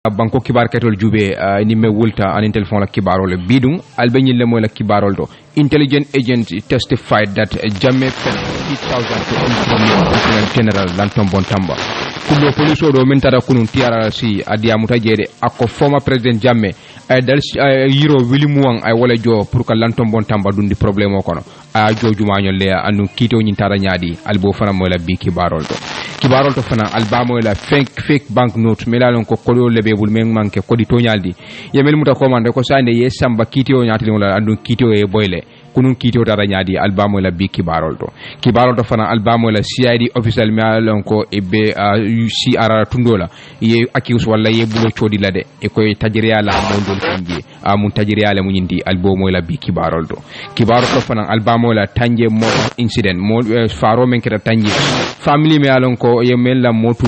banko kibar ketol jube ni me wulta an telephone la kibarol bidung albenyil le moy la kibarol do intelligent agent testified that Jammeh paid 50,000 to Lieutenant General Lanton Bontamba kulo police do men tada kunun TRRC adia mutajede ako former president Jammeh dal yiro wilimuang ay wala jo pour que Lanton Bontamba dundi problème o kono a jojuma ñol le anu kito ñin tada ñaadi albo fana moy la bi kibarol to fana albamo la fake bank note melalon ko kodo lebe bul men manke kodi to ñaldi yemel muta commande ko sande ye samba kito ñaati wala andu kito e boyle kunun kito dara ñaadi albamo la bi kibarol to fana albamo la CID official melalon ko e be CR tundola ye akius wala ye bulo chodi la de e ko tajriya la mondol kanji mun tajriya la munyindi albamo la bi kibarol to fana albamo la tanje mo incident mo faro men keta tanje family melalon ko ye men la motu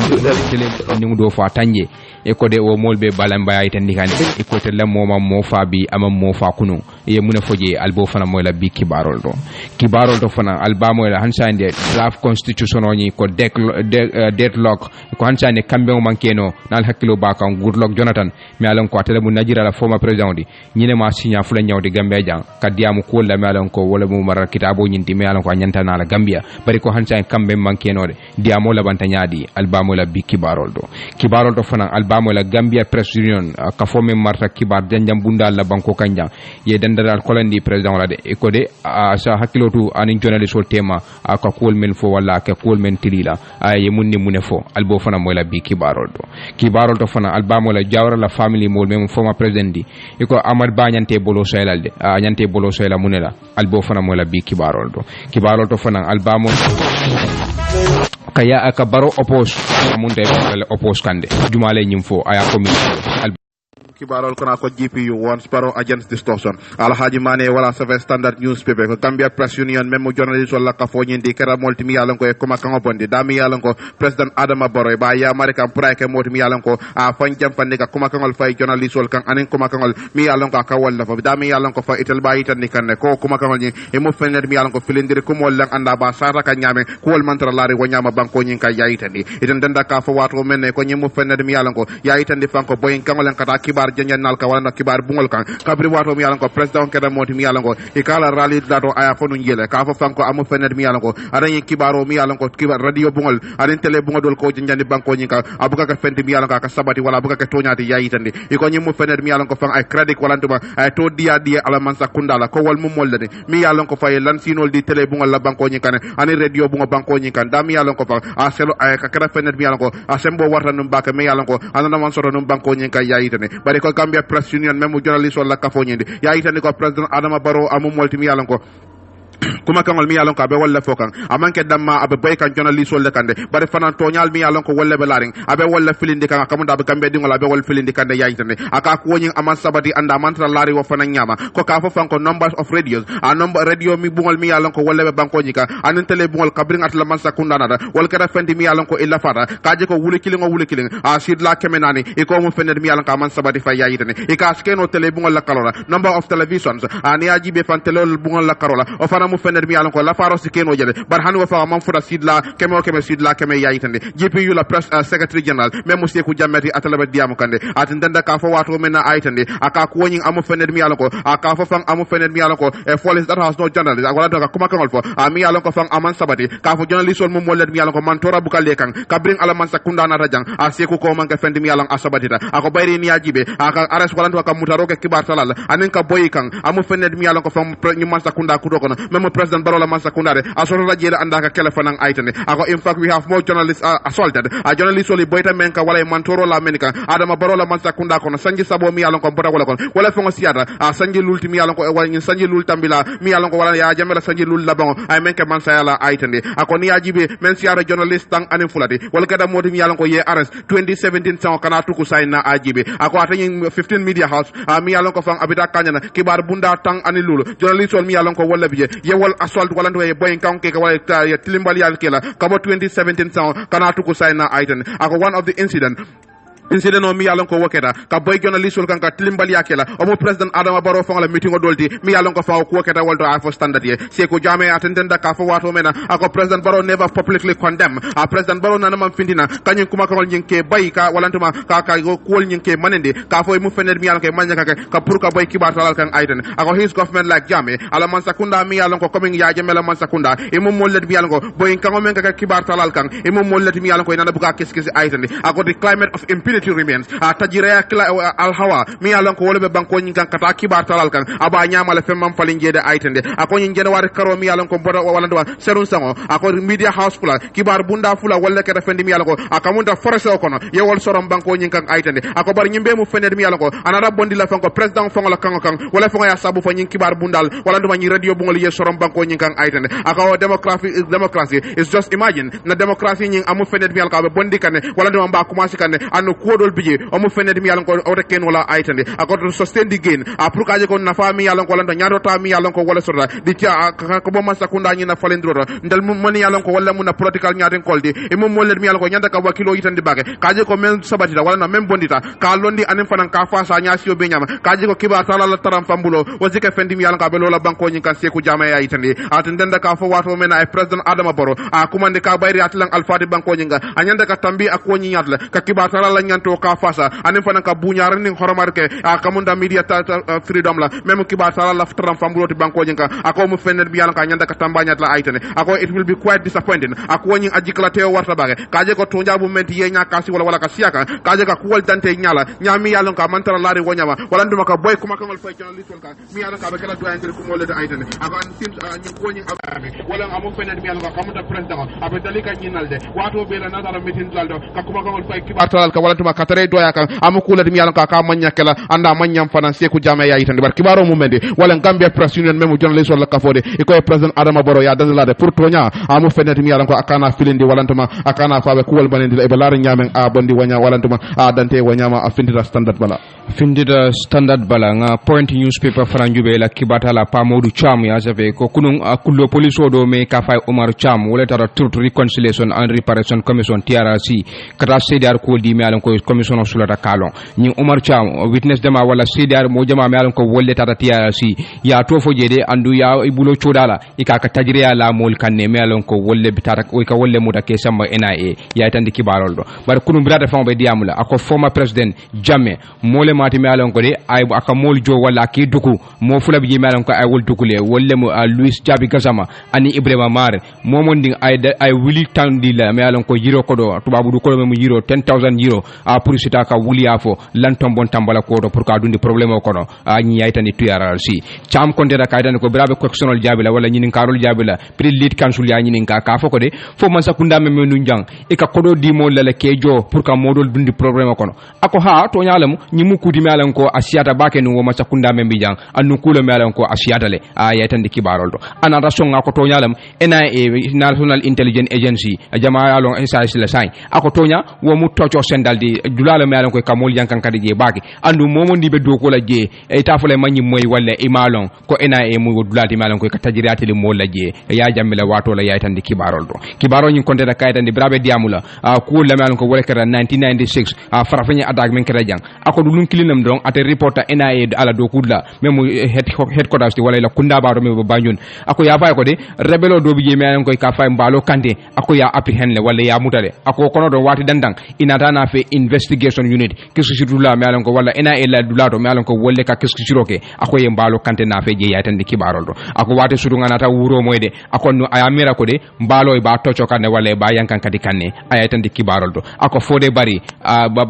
tele ni do fa tanje e ko de o molbe balamba ay tan dikane e ko tele moma mo fa bi ama mo fa kunu ye muna foje albo fana mo la bi kibarol do fana albamo la hansande draft constitution oni ko deadlock ko hansande kambe o mankeno nal hakkilo ba kan goodluck jonathan mi alon ko tele mu najira la former president di nyine ma signa fula nyawde gambia jang kadiamu ko la mi alon ko wala mu marar kitabo nyinti mi alon ko nyanta na la gambia bari ko hansande kambe mankeno de diamo la bantanyadi albamo la bi kibarol do fana albamo la Gambia Press Union ka fome marta kibar janjam bunda la banko kanja ye dandal kolandi president wala de e ko de sa hakilotu anin journalist wol tema ka kol men fo wala ka kol men tilila ye munni mune fo albo fana moy la bi kibarol do fana albamo la jawra la family mol mem former president di e ko amad ba nyante bolo soylal de nyante bolo soyla munela albo fana moy la bi kibarol do fana albamo kaya aka baro oppose amunde oppose kande jumale nyimfo aya commission kibarol kona ko GPU once paro against distortion alhaji mane wala save standard newspaper ko Gambia Press Union même journalist wala ka fo nyindi kera multimi yalan ko e koma kan bonde dami yalan ko president Adama Barrow ba ya american prike multimi yalan ko a fan jam fande ka koma kan fay journalist wal kan anen koma kan mi yalan ko ka wala fo dami yalan ko fa itel ba itan ni kan ko koma kan ni e mo fener mi yalan ko filindir ko mo lan anda ba sara ka nyame ko wal mantra lari wo nyama banko nyin ka yaitani iten danda ka fo wato men ko nyimo fener mi yalan ko yaitani fanko boyin kan wala kata kibar janyan ka wala kibar bungol kan kabri wato mi yalan ko president keda moti mi yalan ko e kala rali dato aya fonu njele ka fo fanko amu fener mi yalan ko arani kibaro mi yalan ko kibar radio bungol anen tele bungol dol ko janjani banko nyinka abuka ka fenti mi yalan ka sabati wala abuka ka tonyati yayitande e ko nyimu fener mi yalan ko fan ay credit wala nduma ay to dia ala man sakunda la ko wal mum mollade mi yalan ko fay lan sinol di tele bungol la banko nyinka ani radio bungol banko nyinka da mi yalan ko fa a selo ay ka kada fener mi yalan ko a sembo warta num baka mi yalan ko anana man soro num banko nyinka yayitande bari ko Gambia Press Union même journalist wala kafonyende yayitande ko president Adama Barrow amu molti mi yalan ko kuma kangol mi yalon ko abe walla fokan amanke damma abe boy kan journalist wala kande bare fanan toñal mi yalon ko walla be laring abe walla filindi kan kamunda abe kambe dingol abe walla filindi kande yayitane aka ko woni aman sabati anda mantra lari wo fanan nyama ko ka fo fanko numbers of radios a number radio mi bungol mi yalon ko walla be banko nyika anen tele bungol kabring at la man sakunda nada wal kada fendi mi yalon ko illa fata kaje ko wuli kiling a sidla kemenani e ko mo fened mi yalon ka man sabati fa yayitane e ka skeno tele bungol la kalola number of televisions ani aji be fan tele bungol la karola o fana mu fener mi yalan ko la faro sikeno jede bar hanu fa man fuda sidla keme yayitande GPU la press secretary general même monsieur ku jammati atalaba diamu kande atindanda ka fo wato mena ayitande aka ko woni amu fener mi yalan ko aka fo fan amu fener mi yalan ko e police that has no journalist wala to kuma kanol fo mi yalan ko fan aman sabati ka fo journalist mum mollet mi yalan ko man tora bukale kan ka bring ala man sakunda na rajang a seku ko man ka fendi mi yalan asabatita ako bayri ni ajibe aka ares wala to ka mutaro ke kibar talal anen ka boy kan amu fener mi yalan ko fan ñu man sakunda ku dokono même president Barola man sakundare asoro rajele andaka telephone aitane ako in fact we have more journalists assaulted a journalist oli boyta menka wala mantoro la menika Adama Barola man sakunda kono sanji sabo mi yalon ko bota wala kon wala fongo siata a sanji lulti mi yalon ko wala nyi sanji lul tambila mi yalon ko wala ya jamela sanji lul labango ay menke man sayala aitane ako ni ajibe men siara journalist tang anin fulati wala kada modi mi yalon ko ye arrest 2017 tan kana tuku sayna ajibe ako atani 15 media house mi yalon ko fang abita kanyana kibar bunda tang anin lulu journalist mi yalon ko wala biye ye wal assault wala ndo e boy kanke wala tilimbal yal kela kabo 2017 tan kana tuku sayna aitane ako one of the incident incident o mi yalon ko woketa ka boy journalist ol kan ka tilimbal yakela o mo president Adama Barrow fon la meeting o dolti mi yalon ko faaw ko woketa waldo a fo standard ye Seku Jammeh attendenda ka fo wato mena ako president Barrow never publicly condemn a president Barrow nana man findina kanyin kuma ko nyinke bay ka walantuma ka ko nyinke manende ka fo mu fener mi yalon ko manya ka pour ka boy kibar talal kan aiten ako his government like Jammeh ala man sakunda mi yalon ko coming ya jamela man sakunda e mo mollet mi yalon ko boy kan o men ka kibar talal kan e mo mollet mi yalon ko nana buka keskesi aiten ako the climate of impunity remains tajira al hawa mi yalon ko wolbe banko nyin kan kata kibar talal kan aba nyamale femmam falin jede aitende ako nyin jene war karo mi yalon ko bodo wala do serun sango ako media house fula kibar bunda fula wala ke defendi mi yalon ko akamunda force o kono yewol sorom banko nyin kan aitende ako bar nyimbe mu fened mi yalon ko anara bondi la fanko president fongo la kan wala fongo ya sabu fa nyin kibar bundal wala do nyi radio bungol ye sorom banko nyin kan aitende ako democracy is just imagine na democracy nyin amu fened mi yalon ko be bondi kan wala do mba commencer kan anu kodol bije o mu fened mi yalon ko o reken wala aitende ako to sustain the gain pour ka je ko na fa mi yalon ko lando nyaado ta mi yalon ko wala sorda di tia ko bo man sakunda nyi na falendro ndal mu man yalon ko wala mu na political nyaaten koldi e mum molle mi yalon ko nyanda ka wakilo yitande bage ka je ko men sabatita wala na men bondita ka londi anen fanan ka fa sa nyaasio be nyama ka je ko kiba tala la taram fambulo wazika fendi mi yalon ka be lola banko nyi kan Seku Jammeh ya yitande atendenda ka fo wato men ay president Adama Barrow a kumande ka bayri atlan alfadi banko nyi nga anyanda ka tambi ak woni nyatla ka kiba tala la nyanto ka fasa anen fanan ka buñar ni horomarke a kamunda media freedom la même kiba tala la taram fambulo ti banko nyi nga ako mu fened bi yalon ka nyanda ka tambanyat la aytane ako it will be quite disappointing ako woni ajikla teo warta bage kaje ko tonja bu menti ye nya kasi wala ka siaka kaje ka kuwal dante nyala nyami yalon ka mantara lari wonyama wala nduma ka boy kuma kangal fay channel litol ka mi yalon ka be kala do engri ko molede aytane ako an tim nyi ko nyi ababe wala amu fened mi yalon ka kamuta president abe dalika nyinalde wato be la nadara metin laldo ka kuma kangal fay kiba talal ka wala nduma ka tare doya kan amu kula mi yalon ka manya kala anda manyam fana Seku Jammeh ya aytane bar kibaro mu mende wala Gambia Press Union memu journalist wala ka fode e ko president Adama Barrow ya dalade pour tonya amu fened mi yalon ko akana filindi walantuma akana fabe kuwal banendi e balare nyamen a bondi wanya walantuma a dante wanyama a findira standard bala nga point newspaper franjube la kibata la pa Modou Cham ya jabe ko kunun kullo police do me ka fay Omar Cham wala tara truth reconciliation and reparation commission TRC kata CDR ko di me alon ko commission of sulata kalon ni Omar Cham witness dema wala CDR mo jama me alon ko wolle tara TRC ya to fo jede andu ya ibulo chodala ikaka tajriya la mol kanne me alon ko wolle bitata ko ka wolle muta ke samba NIA ya tandi kibarol do bar kunum brada fam be diamula ako former president Jammeh mole mati me alon ko de ay aka mol jo wala ki duku mo fula bi me alon ko ay wol dukule wolle mo Louis Jabi Gassama ani Ibrahima Mar momon ding ay wili tandi la me alon ko jiro ko do tubabu du ko mo jiro 10,000 euro a pour sita ka wuli afo lantom bon tambala ko do pour ka dundi problème ko no ñi yaytani TRC cham konte da kaydan ko brabe correctional jabila wala ñinin karol jabila pri lead council ya ñinin ka fo ko de fo man sakunda me menu njang e ka kodo di mo lele kejo pour ka modol dundi problème ko no ako ha to nyalamu ñi mu kuti me alan ko asiata bake no ma sakunda me bijang anu kulo me alan ko asiata le a yaytandi kibarol do ana rason ko to nyalam NIA National Intelligence Agency jama alon SIS la sai ako tonya wo mu tocho sendaldi dulala me alan ko kamol yankan kadi je baki andu momo ndi be do ko la je e tafule manyi moy walla imalon ko NIA mu dulati me alan ko ka tajirati le mo la je ya jammila wato la yaytandi kibarol do kibarol nyi konte da kaytandi brabe diamula ko la me alan ko wala kara 1996 farafanya attack men kara jang ako dulun kilinam don ate reporter NIA ala do kudla memu headquarters wala la kunda baro me banjun ako ya fay ko de rebelo do bi je me alan ko ka fay mbalo kande ako ya apprehend le wala ya mutale ako kono do wati dandang inata na fe investigation unit kisu sidula me alan ko wala NIA la dulato me alan ko wolle ka kisu siroke ako ye mbalo kante na fe je yaytandi kibarol do ako wati sudu nganata wuro moyde ako no ayamira ko de mbalo e ba tocho kande wala ba yankan kadi kanne ayaytandi kibarol do ako fode bari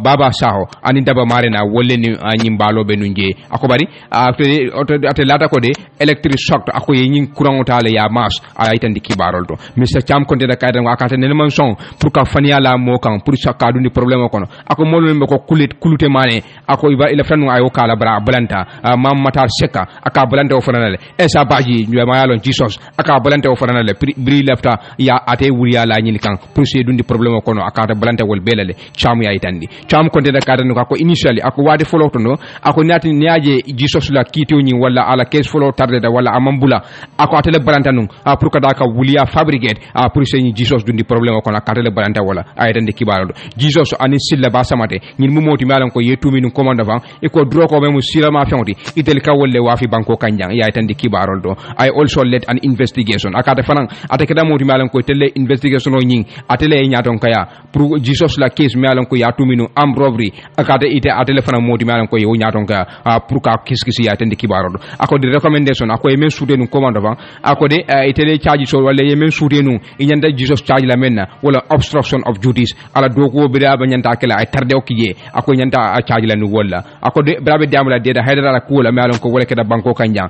baba saho ani daba marena wolle ni nyimbalo be nunje ako bari ate lata ko de electric shock ako ye nyin courant tale ya mas ayaytandi kibarol do Mr Cham konte da kaydan akata ne man son pour ka fania la mo kan pour sakka dundi problème ko no ako molul me ko kulute mane ako iba ila fanu ayo kala bra balanta mam matar seka aka balanta o fanale esa baji ñu ma yalon Jesus aka balanta o fanale bri lefta ya ate wuriya la ñil kan pour se dundi problème ko no aka balanta wol belale Cham ya itandi Cham konte da kaydan ko initially ako wade follow to no ako nati niaje Jesus la kito ñi wala ala case follow tarde da wala amambula ako atele balanta nun pour ka da ka wuliya fabricate pour se ñi Jesus dundi problème ko no aka atele balanta wala aytandi kibaro Jesus ani silla ba samate ñin mu moti malan ko yetumi nu commande van e ko dro ko be mu sirama fewti itel ka wolle wafi banko kanjang ya tan di kibarol do I also led an investigation akata fanan atake da moti malan ko telle investigation o ñing atele ñaton kaya pour Jesus la case malan ko ya tuminu am robbery akata ite atele fanan moti malan ko yo ñaton kaya pour ka kiskisi ya tan di kibarol do ako di recommendation ako e men soute nu commande van ako de itele charge so wala ye men soute nu inyanda Jesus charge la menna wala obstruction of duties ala doko bida ba nyanta kala ay tarde o kiye ako nyanta a charge la nu wala ako de brabe diamla de da haydara la kula malon ko wala keda banko kanjang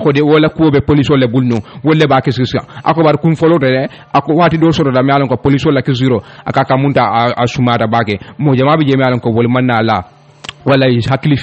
ko de wala ko be police wala bulnu wala ba kiskis ako bar kum folo de ako wati do so da malon ko police wala kisiro aka kamunta a sumata bake mo jama bi je malon ko wala manna la wala hakili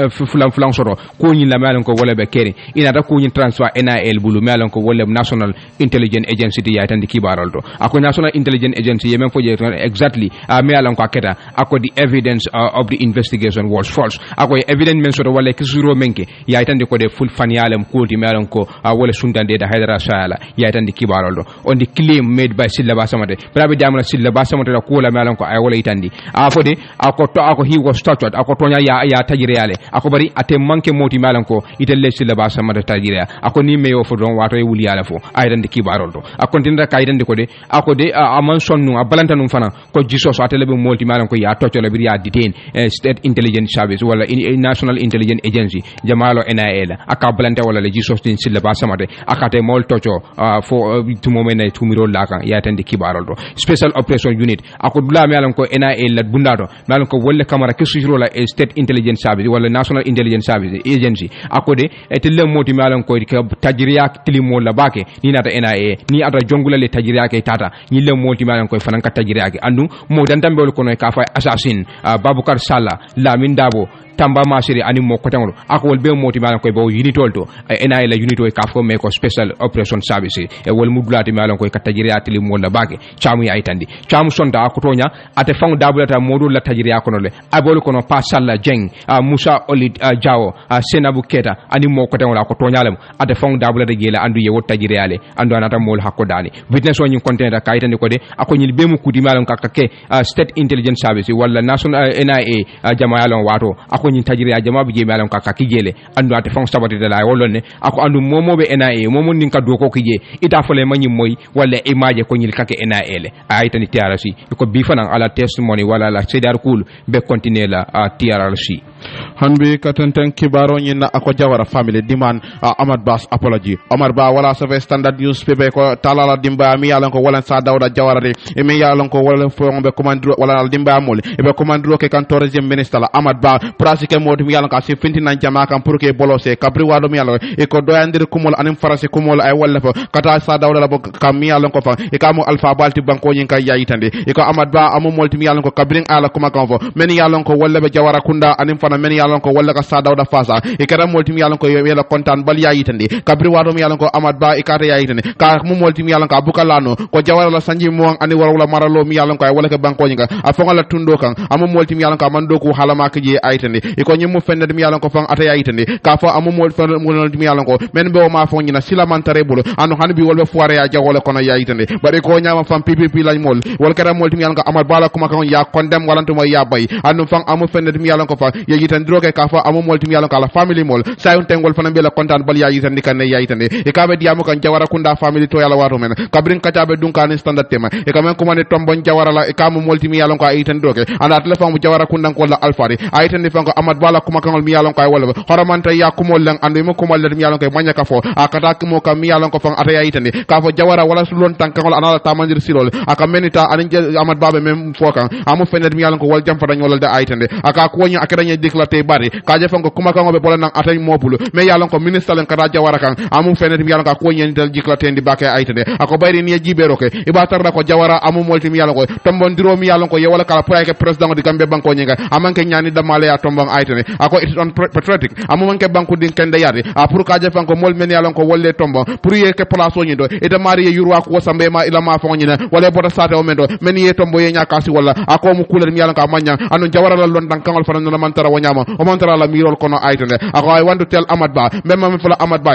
fulan soro ko nyi la malon ko wala be keri ina da ko nyi transfer NIL bulu malon ko wala National Intelligence Agency ya tan di kibarol do ako National Intelligence Agency yemen fo je exactly malon ko aketa ako the evidence of the investigation was false ako evidence men soro wala kisuro menke ya tan di ko de full fanialem ko di malon ko wala sundande da haydara sala ya tan di kibarol do on the claim made by Silla Basamate brabe jamna Silla Basamate ko la malon ko ay wala itandi afode ako to ako he was tortured ako tonya ya tajiriyale ako bari ate manke moti malan ko itelle sila ba sama da tajiriya ako ni meyo fo don wato e wuli yala fo aydan de kibarol do ako tinda kaydan de ko de ako de aman sonnu abalanta num fana ko jisos atele be moti malan ko ya tocco le bir ya detain state intelligence service wala National Intelligence Agency jamalo NIL aka balanta wala le jisos din sila ba sama de akate mol tocco fo tumo mena tumiro laka ya tan de kibarol do special operation unit ako dula malan ko NIL la bundato malan ko wolle kamara kesujiro la state intelligence service wala National Intelligence Service Agency akode etelle moti malan ko tajiriya tilimo la bake ni nata NIA ni ata jongula le tajiriya ke tata ni le moti malan ko fanan ka tajiriya ke andu mo dan tambe ko no ka fa assassin Babukar Salla Lamin Dabo Tamba Masiri ani mo kotangol ako wol be moti malan ko bo unitol to NIA la unito e ka fo me ko special operation service e wol mudulati malan ko ka tajiriya tilimo la bake chamu ya itandi chamu sonda ko tonya ate fangu dabulata modul la tajiriya ko no le abol ko no pa Salla Jeng Musa Olid Jawo Senabu Keta ani mo ko tan ko toñalam ade fong dabula de gela andu ye wotta jireale andu anata mol hakko dani witness o nyin content ka itande ko de ako nyil be mu kudi malon ka ke state intelligence service wala national NIA jamayalon wato ako nyin tajiri jama bi malon ka ki gele andu ate fong sabati de la wolone ako andu momobe NIA momo nin ka do ko kije ita fole manyi moy wala image ko nyil ka ke NIA le aytani tiarasi ko bi fanan ala testimony wala la sedar cool be continuer la TRRC hanbi katantan kibaro nyina ako Jawara family demand Ahmad Bass apology Omar Ba wala sa standard newspaper ko talala dimba mi yalan ko wala sa Dawda Jawara de e mi yalan ko wala fo be commandro wala dimba mol e be commandro ke kan tourism minister la Ahmad Ba pratique modi mi yalan ka si fintina jama kan pour que bolose kabri wado mi yalan e ko doyandir kumol anim farase kumol ay wala fo kata sa Dawda la bo kam mi yalan ko fa e kamu alpha balti banko nyin kay yayitande e ko Ahmad Ba amu molti mi yalan ko kabrin ala kuma kan fo men yalan ko wala be Jawara kunda anim fana men yalan ko wala ka sa Dawda fasa e kara molti mi yalan ko yela kontan bal yayitande kabri wado mi yalan ko Ahmad Ba e kata yayitande ka mu molti mi yalan ka bukalano ko Jawara la sanji mo ani wala maralo mi yalan ko ay wala ka banko nyinga a fonga la tundo kan amu molti mi yalan ka man do ko halama ka je ayitande e ko nyimu fende mi yalan ko fang ata yayitande ka fa amu molti mi yalan ko men be o ma fon nyina sila man tare bulu anu hanbi wolbe foire ya jawole kono yayitande bare ko nyama fam PPP lañ mol wala kara molti mi yalan ko Ahmad Ba la kuma kan ya condemn walanto mo ya bay anu fang amu fende mi yalan ko fa yayitande droge ka fa amu molti mi yalan ko la family mol sayun tengol fana be la kontan bal yayitande kan yayitande e ka be diamu kan Jawara kunda family to yala wato men kabrin kacabe dunkan standard tema e kamen ko mane tombon Jawara la e kamu molti mi yalan ko ayitande droge anda telefon Jawara kunda ko la alfari ayitande fanko Ahmad Ba la kuma kan mi yalan ko ay wala horamanta ya kumol lang andu mo kumol mi yalan ko manya ka fo akata mo kam mi yalan ko fan ata yayitande ka fo Jawara wala sulon tankol anala tamandir silol aka menita anin Ahmad Ba be mem fokan amu fenet mi yalan ko wal jam fa dañ wala de ayitande aka ko nya akadañ déclarer bari ka je fanko kuma kan be bolan nang atay mobulu me yalan ko ministre len kata Jawara kan amu fenet mi yalan ko nya dal déclarer di bakay ayitande ako bayri ni jibero ke ibatar ko Jawara amu molti mi yalan ko tombon diro mi yalan ko ye wala kala pour que president di Gambie banko nyinga amanke nyani damale ya tombon ayitande ako it on patriotic amu manke banko din kende yari a pour ka je fanko mol men yalan ko wolle tombon pour ye ke place o nyido ita mari ye yurwa ko sambe ma ila ma fon nyina wala bota sate o mendo men ye tombo ye nyakasi wala ako mu kuler mi yalan ka manya anu Jawara la lon dan kangal fanan na mantara wanyama o mantara la mirol kono ayitande ako I want to tell Ahmad Ba même fala Ahmad Ba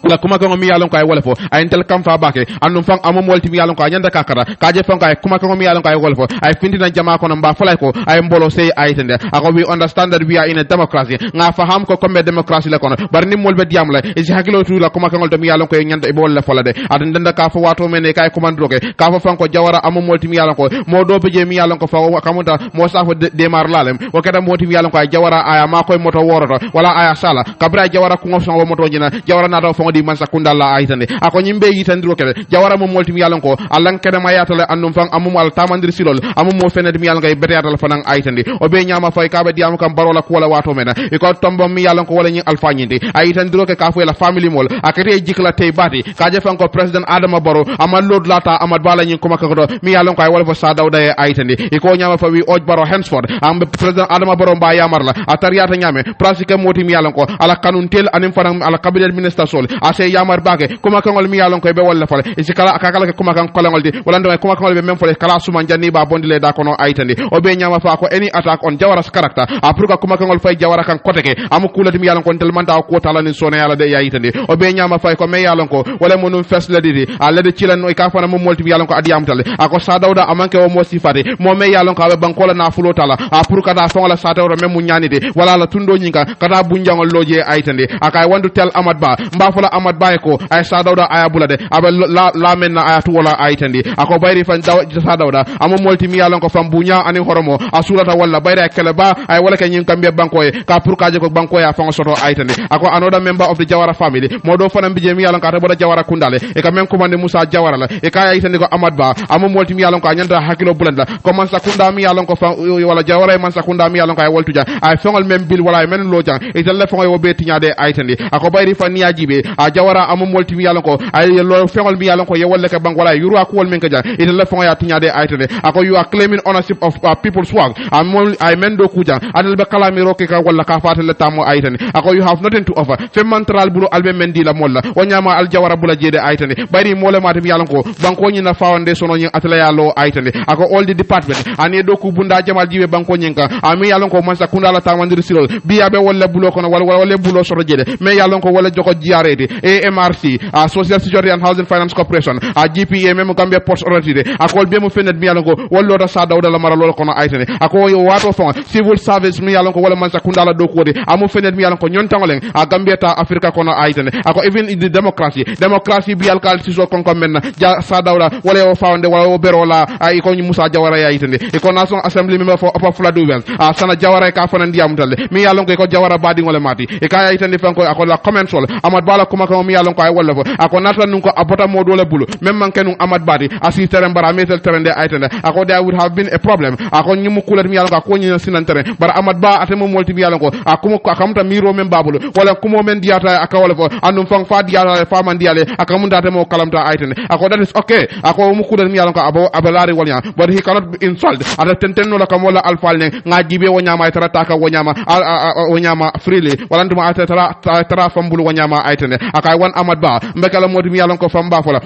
la kuma ko mi yalon ko ay wala fo ay tel kam fa bake andum fang amu molti mi yalon ko nyanda kakara kaje fang ay kuma ko mi yalon ko ay wala fo ay findina jama ko mba fulay ko ay mbolo sey ay tende ako we understand that we are in a democracy nga faham ko comme democracy la kono bar ni molbe diam la isi hakilo tu la kuma ko mi yalon ko nyanda e bol la fola de adun denda ka fo wato men kay commando ke ka fo fang ko jawara amu molti mi yalon ko mo do beje mi yalon ko fa kamuta mo safo demar lalem o kada moti mi yalon ko ay jawara aya ma koy moto woroto wala aya sala kabra jawara ko ngofso wo moto jina jawara na do fo di man sakunda la aytande ako nyimbe yitandiro kede jawara mo molti mi yalon ko alan kede ma yatale andum fang amum al tamandir silol amum mo fenede mi yalon kay beteatal fanan aytande o be nyama fay kabe diam kam barola ko wala wato mena e ko tombo mi yalon ko wala nyi alfanyinde aytandiro ke ka fo la family mol akete jikla tay bati kaje fan ko president Adama Barrow amal lod lata amad bala nyi kuma ko do mi yalon ko ay wala fo sa dawda e aytande e ko nyama fa wi oj Barrow henceforth am president Adama Barrow ba yamar la atariata nyame pratique moti mi yalon ko ala kanun tel anim fanan ala cabinet minister sol ase yamar bake kuma kangol mi yalon ko be wala fale isi kala akakala ke kuma kan kolangol di wala ndo kuma kangol be mem fale kala suma janni ba bondile da kono aytandi o be nyama fa ko any attack on Jawara's character apruka kuma kangol fay Jawara kan koteke amu kulati mi yalon ko tel manta ko tala ni sone yalla de yaytandi o be nyama fay ko me yalon ko wala monum fess la didi a lede cilan no ka fana mo molti mi yalon ko adiyam tale ako sa dawda amanke o mo sifati mo me yalon ko be bankola na fulo tala apruka da fongola sa dawda mem mu nyanide wala la tundo nyinga kata bunjangol loje aytandi akay wandu tel Amad Ba mba fala Amad Ba ko ay sa dawda aya bulade abe la men na ayatu wala aytandi ako bayri fan sa dawda amo molti mi yalon ko fam bunya ani horomo asulata wala bayra kele ba ay wala ke nyim kambe banko e ka pour kaje ko banko ya fa soto aytandi ako anoda member of the Jawara family modo fana bije mi yalon ka ta boda Jawara kundale e ka men ko mande Musa Jawara la e ka aytandi ko Amad Ba amo molti mi yalon ko nyanda hakilo bulanda ko man sa kunda mi yalon ko fa wala Jawara man sa kunda mi yalon ko ay woltuja ay fengol mem bil wala men loja e telle fongo wo be tinyade aytandi ako bayri fan niajibe a Jawara amo molti mi yalon ko ay lo fengol mi yalon ko ye wolle ka bang wala yuru ko wol men ka ja e telle fongo ya tinyade aytande ako you are claiming ownership of people's work amol ay men do kuja adal be kala mi roke ka wala ka fatale tamo aytande ako you have nothing to offer femantral bulu albe men di la molla wonyama al Jawara bula jede aytande bayri mole mata mi yalon ko banko nyi na fawande sono nyi atala ya lo aytande ako all the department ani do ku bunda jamal jibe banko nyinka ami yalon ko man sa kunda la tamandir silol biya be wala bulo kono wala bulo soro jede me yalon ko wala joko jiarete AMRC Social Security and Housing Finance Corporation GPA memo Gambia Ports Authority akol be mo fenet mi yalon ko wallo da sa dawda la mara lol kono aytene ako yo wato fon civil service mi yalon ko wala man sa kunda la do ko de amu fenet mi yalon ko nyon tangolen Gambia ta Africa kono aytene ako even in the democracy bi alkal ci so kon ko men ja sa dawda wala yo fawande wala yo berola ay ko ñu Musa Jawara ya aytene e ko National Assembly member for Upper Fladuvens sana Jawara ka fana ndiyam talle mi yalon ko Jawara badi ngole mati e ka aytene fan ko ako la comment sol Amad Bala kuma ko mi yalon ko ay wala fo ako natan nun ko abota mo dole bulu même man kenu Amad Badi asi terrain bara metel terrain de aytene ako there would have been a problem ako nyimu kulat mi yalon ko nyi sinan terrain bara Amad Ba atemo molti mi yalon ko akumo akamta miro men babulu wala kumo men diata aka wala fo andum fang fa diata fa man diale akamunda temo kalamta aytene ako that is okay ako mu kulat mi yalon ko abalari walnya but he cannot be insulted ada tentenno la kam wala alfal ne ngajibe wonyama ay tarata ka wonyama freely wala nduma ay tara fambulu wonyama aytene akay wan Amad Ba mbekala modi mi yalon ko famba fola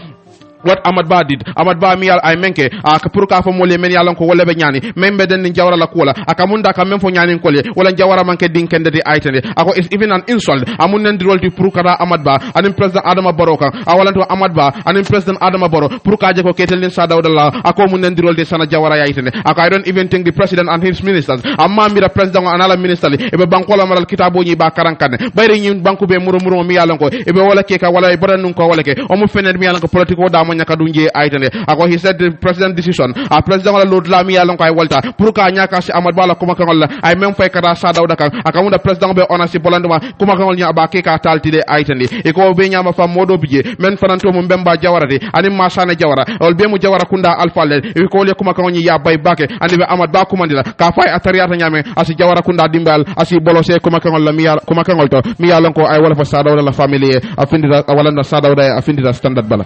what Amad Ba did Amad Ba mi yal ay menke ka pour ka fa mole men yalon ko wala be nyani membe den ni Jawara la kula akamunda ka mem fo nyani ko le wala Jawara manke dinkende di aytende ako is even an insult amun nen dirol di pour ka Amad Ba anim president Adama Barrow kan awala to Amad Ba anim president Adama Barrow pour ka je ko ketel nin sa dawda la ako mun nen dirol de sana Jawara ya aytende ako I don't even think the president and his ministers amma mi the president and ala minister li e be banko la maral kitabo ni ba karankane bayri ni banko be muro mi yalon ko e be wala ke ka wala e bodan nun ko wala ke o mu fenet mi yalon ko politiko da nyaka dunje aytane ako he said the president decision president wala lord la mi yalon ko ay walta pour ka nyaka si Amad Bala kuma kan la ay même fay kata sa dawda kan akamunda president be onasi bolanduma kuma kan nya ba ke ka taltide aytane e ko be nyama fa modo bije men fananto mo mbemba Jawara de ani masana Jawara ol be mu Jawara kunda alfalle e ko le kuma kan nya ya bay bake andi be Amad Ba kuma ndila ka fay atariata nyame asi Jawara kunda dimbal asi bolose kuma kan la mi yal kuma kan to mi yalon ko ay wala fa sa dawda la famille afindita wala na sa dawda afindita standard bala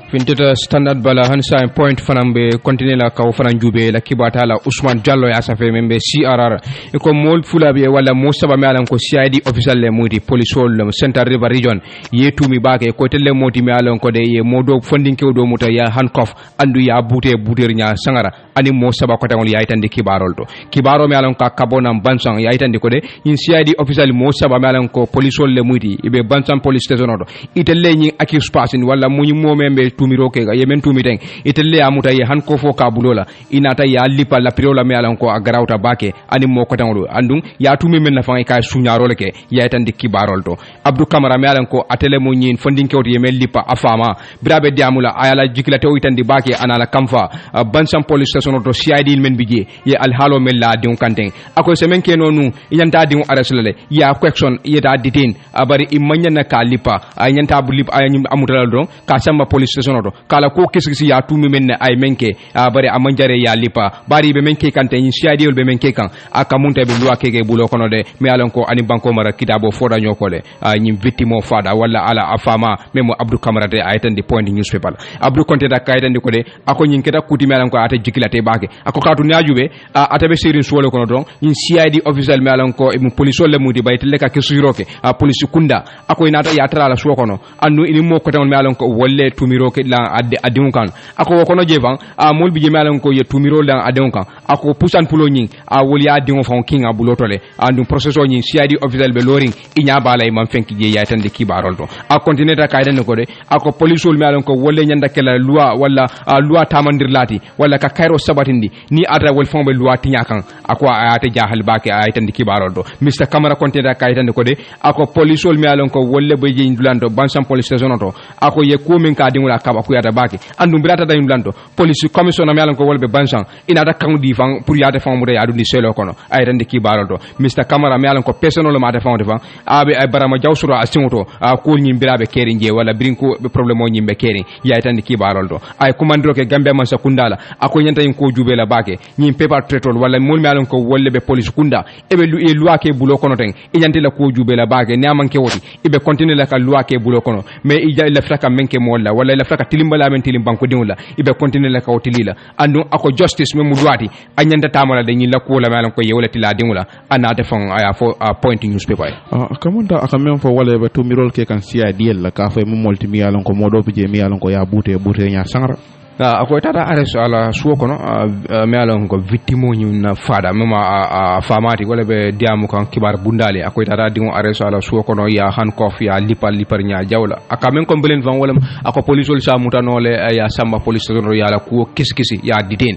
finteta standard bala hansa point fanambe continue la kaw fanan jube la kibata la Ousmane Diallo ya safe membe CRR e ko mol fulabe wala mo saba me alan ko CID official le muti police hall Central River region yetumi bake ko telle moti me alan ko de ye modo funding ke do muta ya handcuff andu ya buter nya sangara ani mo saba ko tangol yaitandi kibarol to kibaro me alon ka kabona bansang yaitandi ko de in CID official mo saba me alon ko police le muti ibe bansang police station to itelle nyi accuse passing wala munyi momembe tumiro ke ga yemen tumiten itelle amuta ye han ko fo ka bulola inata ya lipa la piriola me alon ko agarawta bake ani mo ko tangol andum ya tumi men na fa ka sunyaro le ke yaitandi kibarol to Abdou Camara me alon ko atele mo nyin fondin kewti yemen lipa afama birabe diamula ayala jikilate o itandi bake anala kamfa bansang police station to CID men bije ye alhalo mel la diun kanten ako semen ke nonu yanta diun araslale ya question yeta detain abari imanya na kalipa ayanta bulip ayanyim amutala don ka samba police station to kala ko kisi ya tumi men ay menke abari amanjare ya lipa bari be menke kanten CID be menke kan aka munta be lwa keke bulo kono de me alon ko ani banko mara kitabo foda nyokole nyim victime fada wala ala afama memo Abdou Camara de aytandi point newspaper Abdou Konte da kaytandi ko de ako nyin keta kuti me alon ko ata jikilate bake ako katu nyajube atabe sirin suwole kono don in CID official me alon ko e police le mudi baytele ka kesuroke police kunda ako inata ya tara la suwo kono annu ini mo ko tan me alon ko wolle tumiroke la adun kan ako kono jevan mol bi me alon ko ye tumiro la adun kan ako pusan pulo nyin woli adun fon kinga bulotole andu process o nyin CID official be loring inya bala e man fenki je yaytande kibarol do a continue ta kayden ko de ako police me alon ko wolle nyanda kala loi wala loi tamandir lati wala ka kairo sabatindi ni ata wol fon be loi tinya kan ako ayate jahal bake aytande kibarol do Mr Camara continue ta kayden ko de ako police me alon ko wolle be je ndulando bansam police station to ako ye ko min ka dingula kaba ku yata bake andu birata da ndulando police commission me alon ko wolbe bansam ina da kan di fan pour yata fon mu de adu ni selo kono aytande kibarol do Mr Camara me alon ko personnel ma da fon de fan abe ay barama jawsuro asingoto ko nyim birabe keri nje wala brinko be problème o nyimbe keri yaytande kibarol do ay commandro ke gambe man sa kundala ako nyanta yin ko jube la bake nyim paper tretol wala mol me alon ko wolle be police kunda ebe lu e loi ke bulo kono ten ijanti la ko jube la bake ne amanke woti ibe continue la ka loi ke bulo kono mais ija la fraka menke molla wala la fraka tilimbala men tilim banko dinula ibe continue la ka wotilila andu ako justice me mudwati anyanta tamala de nyi la ko la malon ko yewla tila dinula anata fon aya fo point newspaper kamunda aka men fo wala be tumirol ke kan CID la ka fay mo multimi alon ko modo bije mi alon ko ya bute nya sangara ako tata arresto ala suwo kono me alon ko victime ñu na fada mema famati wala be diamu kan kibar bundale ako tata dingo arresto ala suwo kono ya handcuff ya lipar nya jawla aka men ko belen van wala ako police ol sa mutanole ya samba police station ya la ko kiskisi ya detain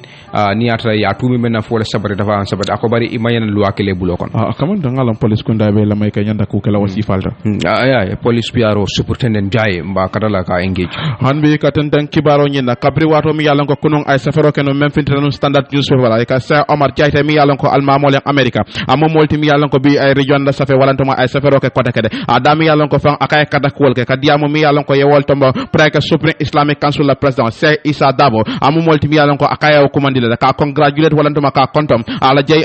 ni atra ya tumi men na fola sabare dafa sabare ako bari imayena loi kele bulo kon akaman dangalam police ko ndabe la may ka nyanda ko kala wasi falta ya police piaro superintendent jaye mba kadala ka engage hanbe ka tan dan kibaro nyina kabri wato mi yalan ko kunun ay safaro keno même fintan standard newspaper ay ka sa Omar Jaite mi yalan ko almamol en America amo molti mi yalan ko bi ay region da safe walantuma ay safaro ke kota kede adami yalan ko fan akay kada ko ke kadiamo mi yalan ko yewol tombo preke Supreme Islamic Council la president Sheikh Issa Dabo amo molti mi yalan ko akay o commandile ka congratulate walantuma ka kontom ala jey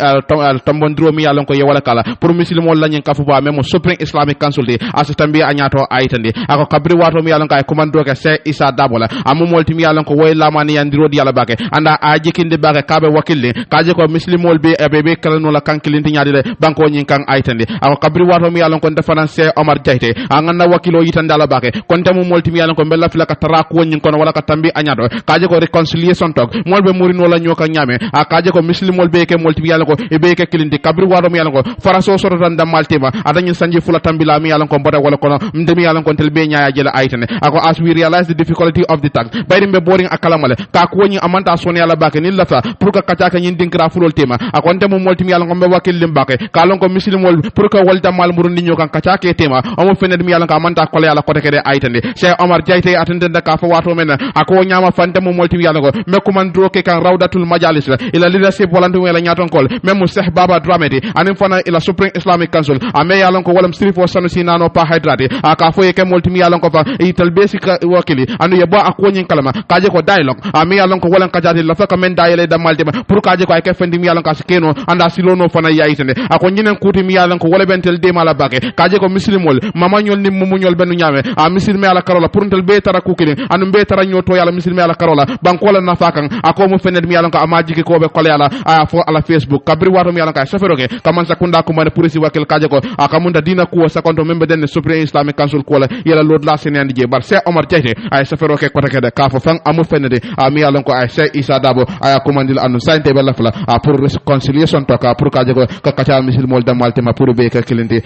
tombo ndro mi yalan ko yewol kala pour muslimo la nyen kafu ba même Supreme Islamic Council de asitambi anyato aytande ako kabri wato mi yalan ko ay commando ke Sheikh Issa Dabo la amo molti mi yalan ko lamani yandiro di yalla bake anda aji kinde bake kabe wakille kaje ko muslimol be bebe kala no la kankilinti nyaade de banko nyin kan aytande ako kabri wato mi yalon ko defana se Omar Jaite anganda wakilo yitande ala bake kon tamu molti mi yalon ko bella fila ka tara ko nyin kono wala ka tambi anyado kaje ko reconciliation tok molbe murino la nyoka nyame kaje ko muslimol be ke molti mi yalon ko e be ke kilinti kabri wato mi yalon ko faraso soto tan dam maltima adanyin sanji fula tambi la mi yalon ko boda wala kono ndemi yalon ko tel be nyaaya jela aytande ako as we realize the difficulty of the task bayrim be boring akalamale ka ko woni amanta soni ala bake ni lata pour que kataka nyin dinkra fulol tema akonte mo molti mi yalla ngombe wakil lim bake kalon ko muslimol pour que walta mal murundi nyokan katake tema amo fened mi yalla amanta ko yalla kote kede aytande Cheikh Omar Jaite atende da ka fa wato men ako nyama fante mo molti mi yalla ko mekuman dro ke kan rawdatul majalis ila leadership walantu wala nyaton kol même Cheikh Baba Dramati anim fana ila Supreme Islamic Council ame yalla ko walam sirifo sanusi nano pa hydrate aka fo ke molti mi yalla ko fa ital basic wakili anu yebo akonyin kalama kaje ko dialogue ami yalla ko wala kajati la faka men dayele da malde pour kaje ko ay ke fendi mi yalla ka sikeno anda silono fana yayitene ako nyinen kuti mi yalla ko wala bentel de mala bake kaje ko muslimol mama nyol ni mumu nyol benu nyame a muslimi ala karola pour ntel be tara kukini anu be tara nyoto yalla muslimi ala karola banko la nafakan ako mo fened mi yalla ko amaji ko be kole yalla a fo ala Facebook kabri wato mi yalla ka saferoke kaman sakunda ko man pour si wakil kaje ko akamunda dina ko sakonto membe den Supreme Islamic Council ko la yalla lord la senandi je bar Cheikh Omar Jaite ay saferoke ko takede ka fo fan amu fen fenede mi yalon ko ay Cheikh Issa Dabo ay commandil anu sante be lafla pour reconciliation to ka pour ka jago ka kacha misil mol damal tema pour be ka kilindi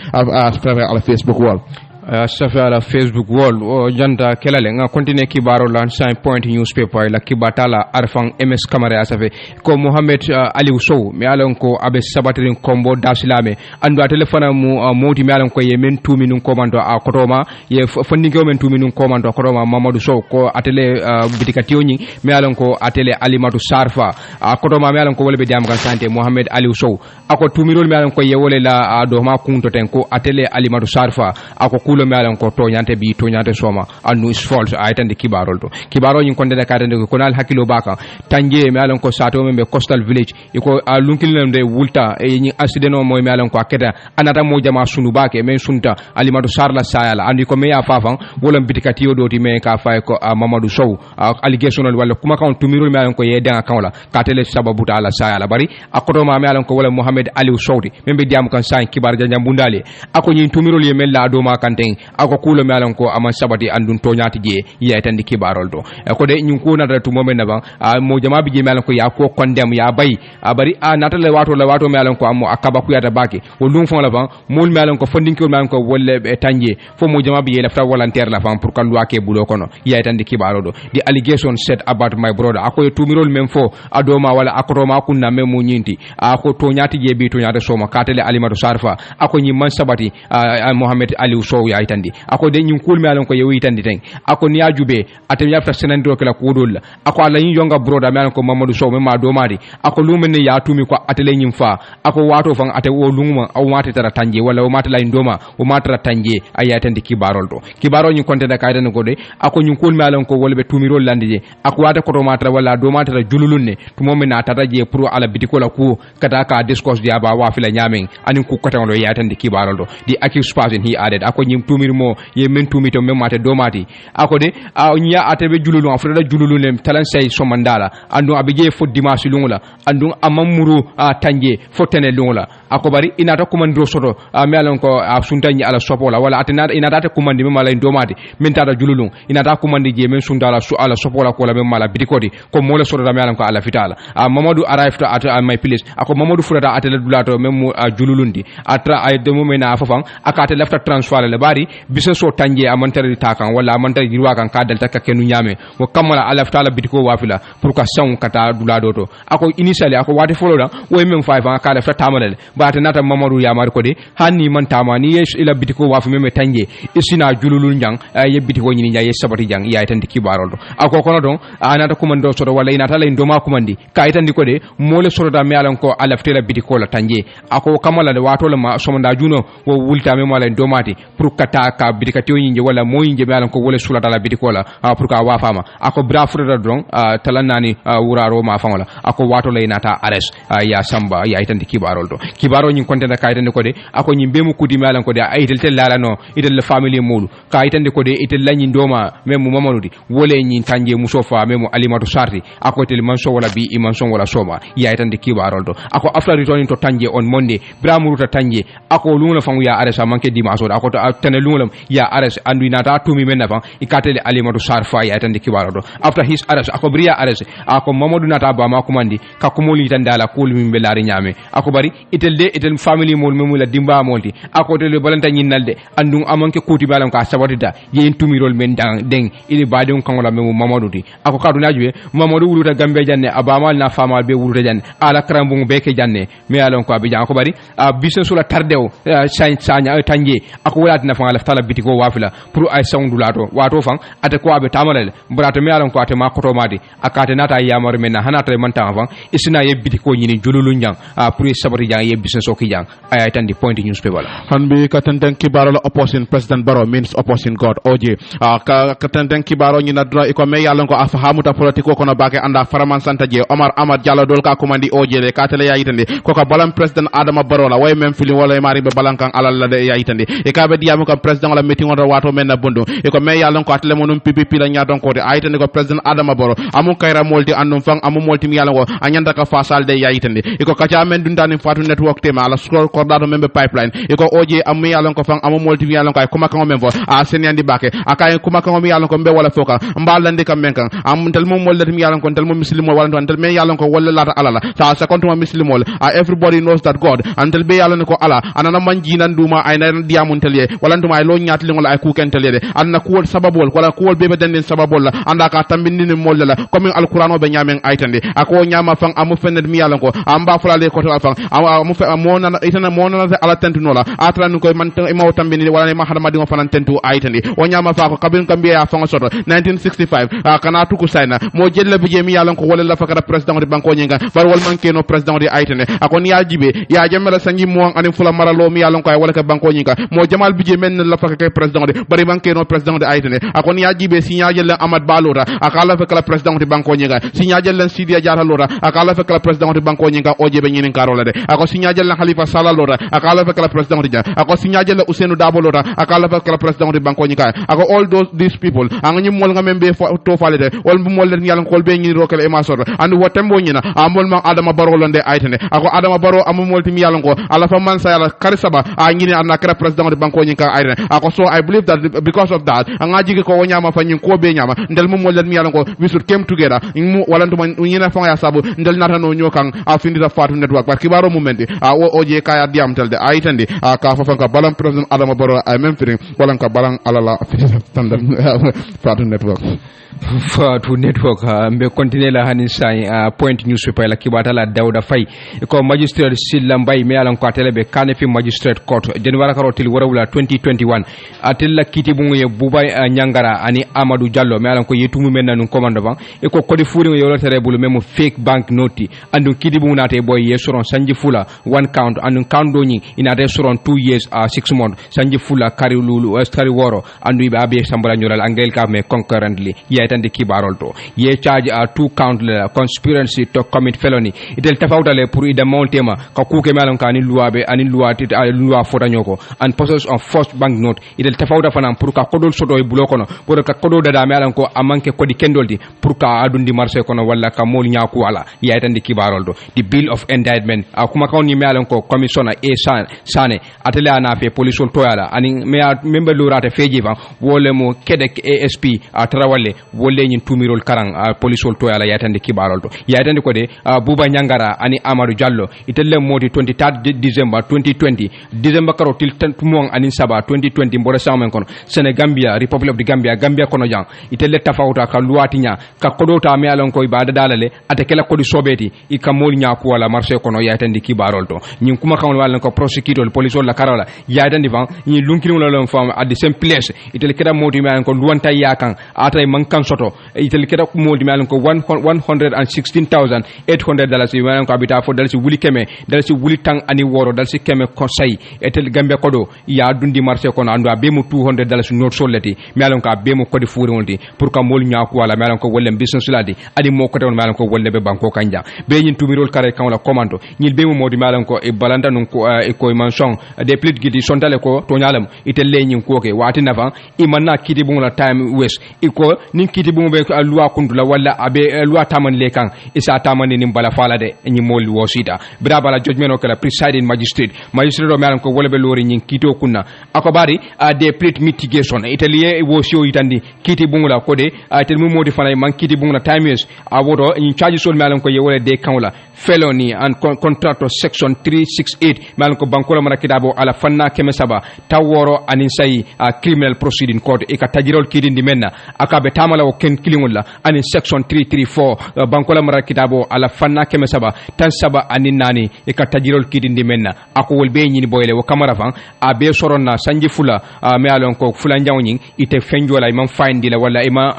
frère ala Facebook wall safi ala Facebook wall o janta kelale nga continue kibaro lan 5 point newspaper la kibatala arfang MS Camara safi ko Mohamed Aliou Sow mi alon ko abe sabatirin kombo dasilame andu telefona mu moti mi alon ko ye men tumi nun komando a kotoma ye fandingo men tumi nun komando kotoma Mamadou Sow ko atele bitikatiyo nyi mi alon ko atele Alimatu Sarfa a kotoma mi alon ko wolbe diam kan sante Mohamed Aliou Sow ako tumirol mi alon ko ye wole la do ma kunto ten ko atele Alimatu Sarfa ako me alan ko toñante bi toñante soma annu is false aytande kibarol to kibaro nyin konde katande ko nal hakilo baka tanje me alan ko sato me coastal village iko lunkilnam de wulta e nyi accident o moy me alan ko aketa anata mo jama sunu bake men sunta Alimatu Sarla sayala andi ko me ya fafan wolam bitikati yo doti me ka fay ko Mamadou Sow allegation wala kuma kan tumirol me alan ko yeda kawla katele sababu ta ala sayala bari akoto ma me alan ko wala Mohamed Aliou Sowdi membe diam kan say kibar janjam bundale ako nyi tumirol ye mel la do ma kante ako kulo me alan ko ama sabati andun toñati je yeytandi kibarol do ko de ñun ko nata to momen naban mo jama bi je me alan ko ya ko kondem ya bay bari nata le wato me alan ko amo akaba ku yata baki o lum fon la ban mol me alan ko fondinki me alan ko wolle be tanje fo mo jama bi je lafta volontaire la fan pour kan luake bulo kono yeytandi kibaro do di allegation set about my brother ako tumirol mem fo adoma wala akotoma kunna mem mo nyinti ako toñati je bi toñata soma katele Alimatu Sarfa ako ñi man sabati Mohamed Aliou Sow aytandi ako de nyum kulmi alon ko yewi tandi ten ako ni ajube atem yafta senandro kala kodol ako ala yin jonga broda me alon ko Mamadou Sow me ma do mari ako lumen ne ya tumi ko atele nyim fa ako wato fan ate o lunguma aw mate tara tanje wala o mate la ndoma o mate tara tanje ayatandi kibarol to kibaro nyi konte da kayden ko de ako nyum kulmi alon ko wolbe tumi rol landije ako wata ko to mate wala do mate tara jululunne to mom na tata je pour ala bitiko la ku kata ka discourse dia ba wa fila nyamen anin ku kata lo yatandi kibarol do di accused person he added ako nyim tumir mo ye men tumito men mate do mati ako de nya atebe jululu afreda jululu nem talan say so mandala andu abije fo dimanche lungula andu amamuru tanje fo tene lungula ako bari inata kumandro soto me alon ko suntanyi ala sopola wala atenata inata kumandi me mala do mati men tata jululu inata kumandi je men sundala su ala sopola ko la men mala bidikodi ko mola soto da me alon ko ala fitala Mamadou arrived at my place ako Mamadou furata atele dulato mem jululundi atra ay de momena afafan akate lafta transfer le bari bisa so tanje amantari takan wala amantari girwa kan ka dalta ka kenu nyame wo kamala ala ftala bitiko wafila pour ka saw kata dulado to ako initially ako wati foloda wo mem fay fa ka lafta tamalale baata nata Mamadou yamar ko de hanni man tamani yes ila bitiko wafi mem tanje isina jululul njang ye bitiko nyini ya sabati jang ya tan kibarol ako kono don anata komando soto wala inata lay ndoma komandi ka itandi ko de mole soto da mealan ko ala ftela bitiko la tanje ako kamala de wato la ma somanda juno wo wulta mem wala ndomati pour kata ka bidikati yinje wala moyinje be alan ko wala sula dala bidikola pour ka wa fama ako brafura don talanani wuraro ma fangola ako wato lay nata ares ya samba ya itandi kibarol do kibaro nyin konte da kayitande ko de ako nyin be mu kudi me alan ko de aytel tel lala no idel la family mulu kayitande ko de itel lanyi ndoma mem mu mamadudi wole nyin tanje musofa mem Alimatu Sarti ako tel manso wala bi imanso wala soma ya itandi kibarol do ako after returning to tanje on Monday bramuruta tanje ako lungula fangu ya ares manke dimaso ako tane lungulam ya ares andu inata tumi men nafa ikatele Alimatu Sarfa ya tande kibaro do after his arrest ako bria arrest ako Mamadou nata ba ma komandi ka ko moli tan dala kul min belari nyame ako bari itel family mol memula dimba molti ako tele balanta nyinnalde andum amanke kuti balam ka sabatida yen tumirol men deng ili badum kangola memu Mamadou di ako kadu najwe Mamadou wuluta gambe janne abamal na famal be wuluta janne ala krambung beke janne me alon ko abijan ako bari business la tardew sanya tanje ako wala na fa la tala bitiko wafila pour ay sawndulato wato fan ate ko abe tamalale brata me alon ko ate makoto madi akate nata yamar men hanata man tan fan isina ye bitiko nyini jululu nyang pour sabari jang ye business o ki jang ay tan di point newspaper hanbe katandan kibaro la opposition president Barrow means opposition god oje katandan kibaro nyina dra iko me yalon ko afahamuta politiko kono bake anda faraman santa je Omar Ahmad Diallo dol ka komandi oje le katale ya yitande ko ka balam president Adama Barrow la way même fili wala mari be balankan alal la de ya yitande e ka be diamu ko president la meeting on wato men na bondo e ko me yalon ko atele monum PPP la nyadon ko de ayitande ko president Adama Barrow amu kayra molti andum fang amu molti mi yalon ko anyanda ka fasal de ya yitande e ko kacha men dundani fatu network network tema ala scroll cordado membe pipeline iko oje ammi yalon ko fan amo molti yalon ko ay kuma kan membo a senyandi bake akay kuma kan mi yalon ko mbe wala foka mbalande kam men kan am tel mom molati mi yalon ko tel mom muslimo wala tel men yalon ko wala lata alala sa second ma muslimo everybody knows that God until be yalon ko ala anana manji nan duma ay na diamun tel ye wala nduma ay lo nyatli ngol ay ku ken tel ye anna ko sababol wala ko bebe den sababol la anda ka tambindi ni mol la comme alquran be nyamen aytande ako nyama fan amu fened mi yalon ko amba fulale ko to fan amu mo na itana mo na ala tentu nola atran ko man mo tambindi wala ma hadama di fanan tentu aytande o nyama fa ko kabin kambe ya fa soto 1965 kana tuku sayna mo jelle bi mi yalon ko wala la fakara president de banko nyinga bar wal manke no president de aytande akon ya jibe ya jamela sangi mo ani fula maralo mi yalon ko wala ka banko nyinga mo jamal bi men la fakara president de bari manke no president de aytande akon ya jibe signa jelle amad balora akala fakara president de banko nyinga signa jelle sidia jara lora akala fakara president de banko nyinga oje be nyinin karola de ako signa jelle khalifa sala lora akala fakara president de ako signa jelle usenu dabo lora akala fakara president de banko nyinga ako all these people angani mol nga membe to falede wal bu mol len yalan kol be ngi rokale e ma soro and wotembo nyina amol ma adama baro londe aytene ako adama baro amu molti mi yalan ko ala fa man sa yala karisaba a ngi ni anna kra president de banko nyinga aytene ako so I believe that because of that angaji ko wonyama fa nyin ko be nyama ndel mol len mi yalan ko we should came together mu walantu man nyina fa ya sabu ndel nata no nyokan a findi da fatu network par kibaro mumenti a o oje kaya diam telde aytende ka fa fanka balam president adama baro ay même feeling walanka balang alala standard Fatu Network. Fatu Network mbe continue la hani sai point newspaper la kibata la Dauda Fay ko magistrate Silla Mbay me alan ko telebe kanefi magistrate court January karotil warawla 2021 atella kiti bungu ye Bubay Nyangara ani Amadou Diallo me alan ko yetumu men nan commande ban e ko kodi fuuri yo tere bulu memo fake bank noti andu kiti bungu nate boy yesoron sanji fula one count andu count doni ina resoron 2 years 6 months sanji fula kari lulu kari woro andu ibe abe sambala nyoral angel ka me concurrently yetande kibarol to ye charge 2 count la conspiracy to commit felony itel tafawtale pour ida montema ka kuke melan ka ni luabe ani luati loi fotanyoko and possess of first bank note itel tafawta fanam pour ka kodol soto e bulo kono pour ka kodol dada melan ko amanke kodi kendoldi pour ka adundi marché kono walla ka mol nyaaku ala yetande kibarol to the bill of indictment kuma kawni melan ko commissioner e sane atele ana fe police to yala ani membe lurate feji fa wole mo kedek ASP atrawale wolle nyin tumirol karang police to yala yatande kibarol to yatande ko de Buba Nyangara ani Amadou Diallo itelle modi 23 December 2020 December karo til tumong ani saba 2020 mbore samen kono Senegambia Republic of the Gambia kono jang itelle tafawta ka luatinya ka kodota me alon ko ibada dalale atakela kodi sobeti ikamol nya ko wala marché kono yatande kibarol to nyin kuma kan wala ko prosecutor police la karola yatande van nyin lunkini wala fam at the same place itelle keda modi me ko luanta yakan atay mankan soto itel keda ko moldi malen ko $116,800 malen ko abita fo dalsi wuli keme dalsi wuli tang ani woro dalsi keme conseil etel gambe kodo ya dundi marché kono andu be mu $200 not solati malen ko be mu kodi fuuri wonti pour ka mol nyaaku wala malen ko wolle business ladi adi mo ko ton malen ko wolle be banko kanja be nyin tumirol kare kan wala commando nyil be mu modi malen ko e balanda non ko e ko manson de plit gidi sontale ko to nyalam itel le nyin ko ke wati nafa imanna kidi bu la time west iko nin kiti bu be loi kundula wala abe loi taman le kan isa taman ni bala fala de ni mol wosita bra bala judgment o kala presiding magistrate o melan ko wala be lori nyin kito kunna akobari de plate mitigation italien wosio itandi kiti bu la ko de tel mu modi fana man kiti bu la time west awodo ni charge sol melan ko ye wala de kan wala felony and contract section 368 melan ko bankola mara kidabo ala fanna kemesaba taworo anin sai criminal proceeding court e ka tajirol kidindi menna akabe tamala o ken kilingula ani section 334 bankola mara kitabo ala fanna keme saba tan saba ani nani e ka tajirol kidindi menna ako wolbe nyini boyle wo kamara fan abe soronna sanji fula me alon ko fula njawni ite fenjola imam findi la wala ima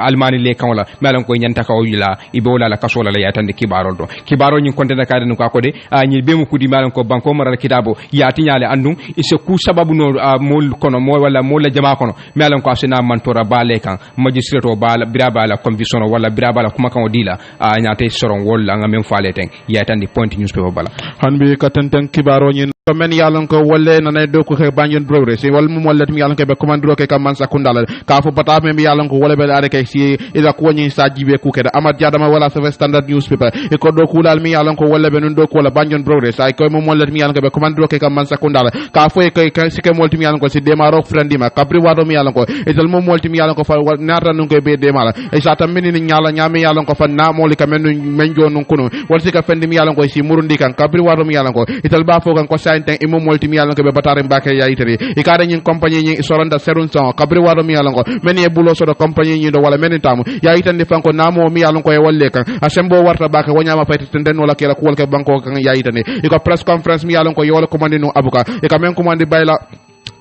almani le kan wala me alon ko nyanta ka wila ibe wala la kasola la yatande kibarol do kibaro nyi kontena ka den ko akode nyi be mu kudi me alon ko banko mara kitabo yati nyale andum ise ku sababu no mol kono mo wala mo la jama kono me alon ko asena mantora bale kan magistrate o bala biraba la conviction wala biraba la kuma kan odila nyaate soron wol nga men faale ten yatandi point newspaper bala hanbi ka tantan kibaro nyin ko men yalon ko wolle nanay do ko ke banjon progress wal mum wallet mi yalon ke be commandro ke kam man sakundala ka fo bata me mi yalon ko wolle be are ke si ila ko ni sa jibe ku ke amad jadama wala sa standard newspaper e ko do kulal mi yalon ko wolle be non do ko wala banjon progress ay ko mum wallet mi yalon ke be commandro ke kam man sakundala ka fo e ke si ke molti mi yalon ko si demaro frandima kabri wado mi yalon ko e dal mum molti mi yalon ko fa nata non ko be demala e sa tam min ni nyala nyami yalon ko fa na moli ka men menjo non kuno wal si ka fendi mi yalon ko si murundi kan kabri wado mi yalon ko e dal ba fo kan ko ten imo molti mi yalon ko be batare mbake yaiteri e kada nyin compagnie nyi soronda serun son kabri wado mi yalon ko men e bulo so do compagnie nyi do wala men tamu yaitande fanko namo mi yalon ko e walle kan asembo warta baka wonyama fayti den wala kala ko wolke banko kan yaitane e ko press conference mi yalon ko yola commande no abuka e ka men commande bayla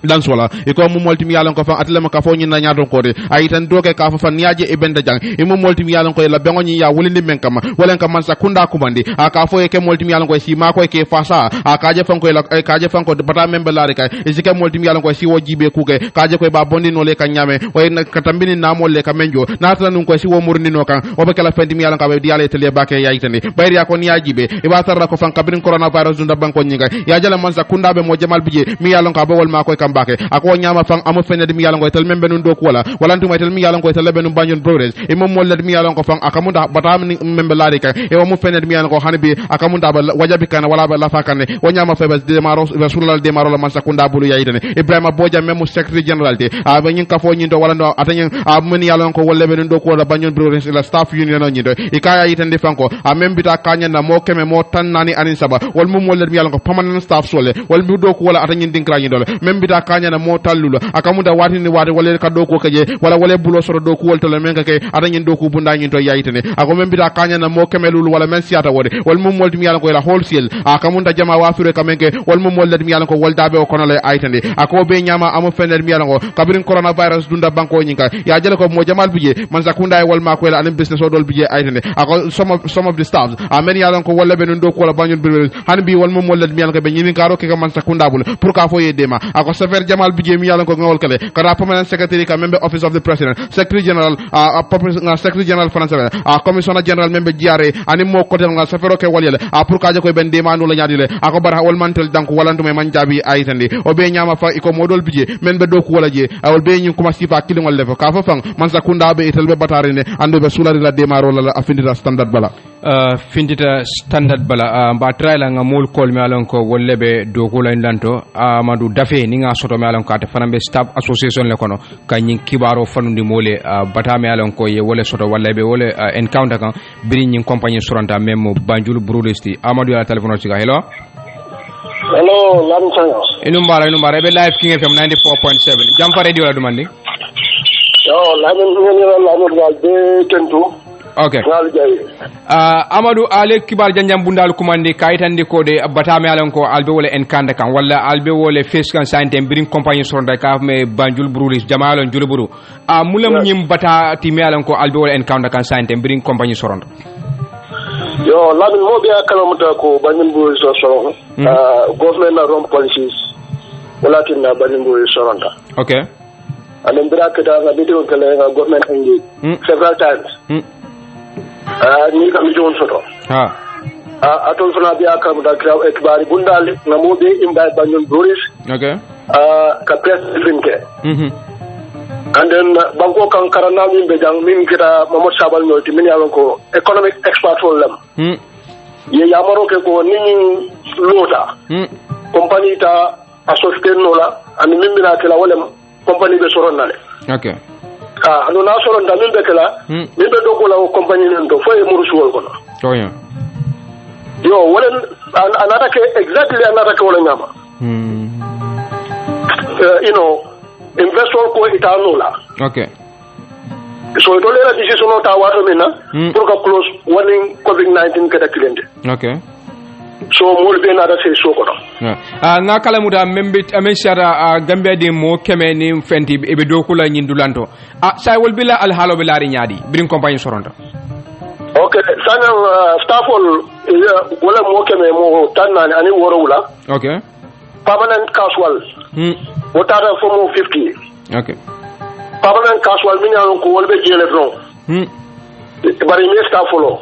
dans wala e ko mum molti mi yalon ko fa atlema ka fo nyina nyaadon ko de ay tan doke ka fa fan yaaje e benda jang e mum molti mi yalon ko la bengo nyi ya wolindi men kam wala kam man sakunda kumandi aka fo e ke molti mi yalon ko si ma ko e ke fasa aka je fanko la ka je fanko bata membe laare kay e sike molti mi yalon ko si wo jibe ku ke ka je ko ba bondi no le ka nyame way na katambini na mo le ka menjo na tan nun ko si wo murni no kan o be kala fendi mi yalon ka be diale tele ba ke yaitani bayri ya ko ni ajibe e ba tarra ko fan kabrin coronavirus dunda banko nyinga ya jala man sakunda be mo jamal bije mi yalon ka ba wol ma ko mbake ako nyama fang amu fenede mi yalon ko tel membe nun do ko wala ntuma tel mi yalon ko tel be nun banjon progress e mom mollet mi yalon ko fang akamunda batam membe laari ka e mo fenede mi yalon ko hanbi akamunda ba wajabi kana wala ba lafa kan o nyama fe bas de maro rasulullah de maro la man sakunda bulu yayidene ibrahima boja memo secretary general te a ba nyin ka fo nyin do wala do atanyen a mun yalon ko wolle be nun do ko wala banjon progress la staff union on nyindo e kaya yitande fanko a membita kanya na mo keme mo tan nani anin saba wal mum mollet mi yalon ko permanent staff sole wal mi do ko wala atanyen dinkra nyindo membita kanya na mo tallulo akamuda watini wade wala ka do ko keje wala bulo soro do ko wolto le men ke atanyen do ko bunda nyin to yayitene ako membita kanya na mo kemelul wala men siata wode wal mum molti mi yalon ko la wholesale akamunda jama wafure kamenke wal mum mollet mi yalon ko woldabe o kono le aytande ako be nyama amu fener mi yalon ko kabirin coronavirus dunda banko nyinka ya jale ko mo jamal bije man sakunda e wal ma ko la anem business o dol bije aytande ako some of the staffs amen yalon ko wala be non do ko la banyon bir han bi wal mum mollet mi yalon ko be nyinin karo ke man sakunda bul pour ka fo yedema ako sefer jamal bije mi yalon ko ngol kale kada permanent secretary ka member office of the president secretary general secretary general france commissioner general member jiare ani mo ko tel ngal sefero ke walyele pour ka je ko ben demanu la nyaadile ako bara wal mantel dank wala ndum man jabi aytande o be nyama fa iko modol bije men be do ko wala je awol be nyum kuma sifa kilingol lefa ka fa fang man sakunda be itel be batare ne ando be sulari la demaro la afindita standard bala findita standard bala ba trailer nga mol kol mi alon ko wolle be do ko la ndanto amadu dafe ni nga soto mi alon ko ate fanambe staff association le kono kanyin kibaro fanundi mole bata mi alon ko ye wole soto walla be wole encounter kan biri nyin compagnie suranta même banjul brudesti amadu ya telephone ci ga hello Lamin Changa. Inu mbara be live King FM 94.7 jam fa radio la dumandi Lamin de tentu. Okay. Amadou ale kibar janjam bundal kumande kayitande ko de batame alan ko albe wala en kanda kan wala albe wala face kan sante birin compagnie sonda ka me banjul brulis jamalon juluburu mulam nyim bata timi alan ko albe wala en kanda kan sante birin compagnie sonda yo lamin mo be akalamata ko banjul brulis sonda government na rom policies walakin na banjul brulis sonda okay and then brakata na bidion kala government engage several times ni kam joon soto atol fana biya kam da kraw ekbari bundale na mobe imba banyon boris okay ka president ke and then banko kan karana min be jang min kita mamot sabal nyoti min yalon ko economic expert lam ye yamaro ke ko ni lota company ta associate nola and min bina kala wala company be soron nale okay ando na soron da min be kala min be do ko la compagnie nen do fo e murusu wol ko to ya yo wala anata ke exactly anata ke wala nyama you know investor ko itano la okay so do le la decision ta wato mena pour ka close warning covid-19 kada kilende okay so mol be na da se so ko nga kala muda membe amen shara gambia de mo keme ni fenti e be do kula nyindulanto say wol bila al halo be lari nyaadi birin compagnie soronta okay sana staffol wala mo keme mo tanani ani worowula okay permanent casual wotara fo mo 50 okay permanent casual min yalon ko wolbe jele don bari mi staffolo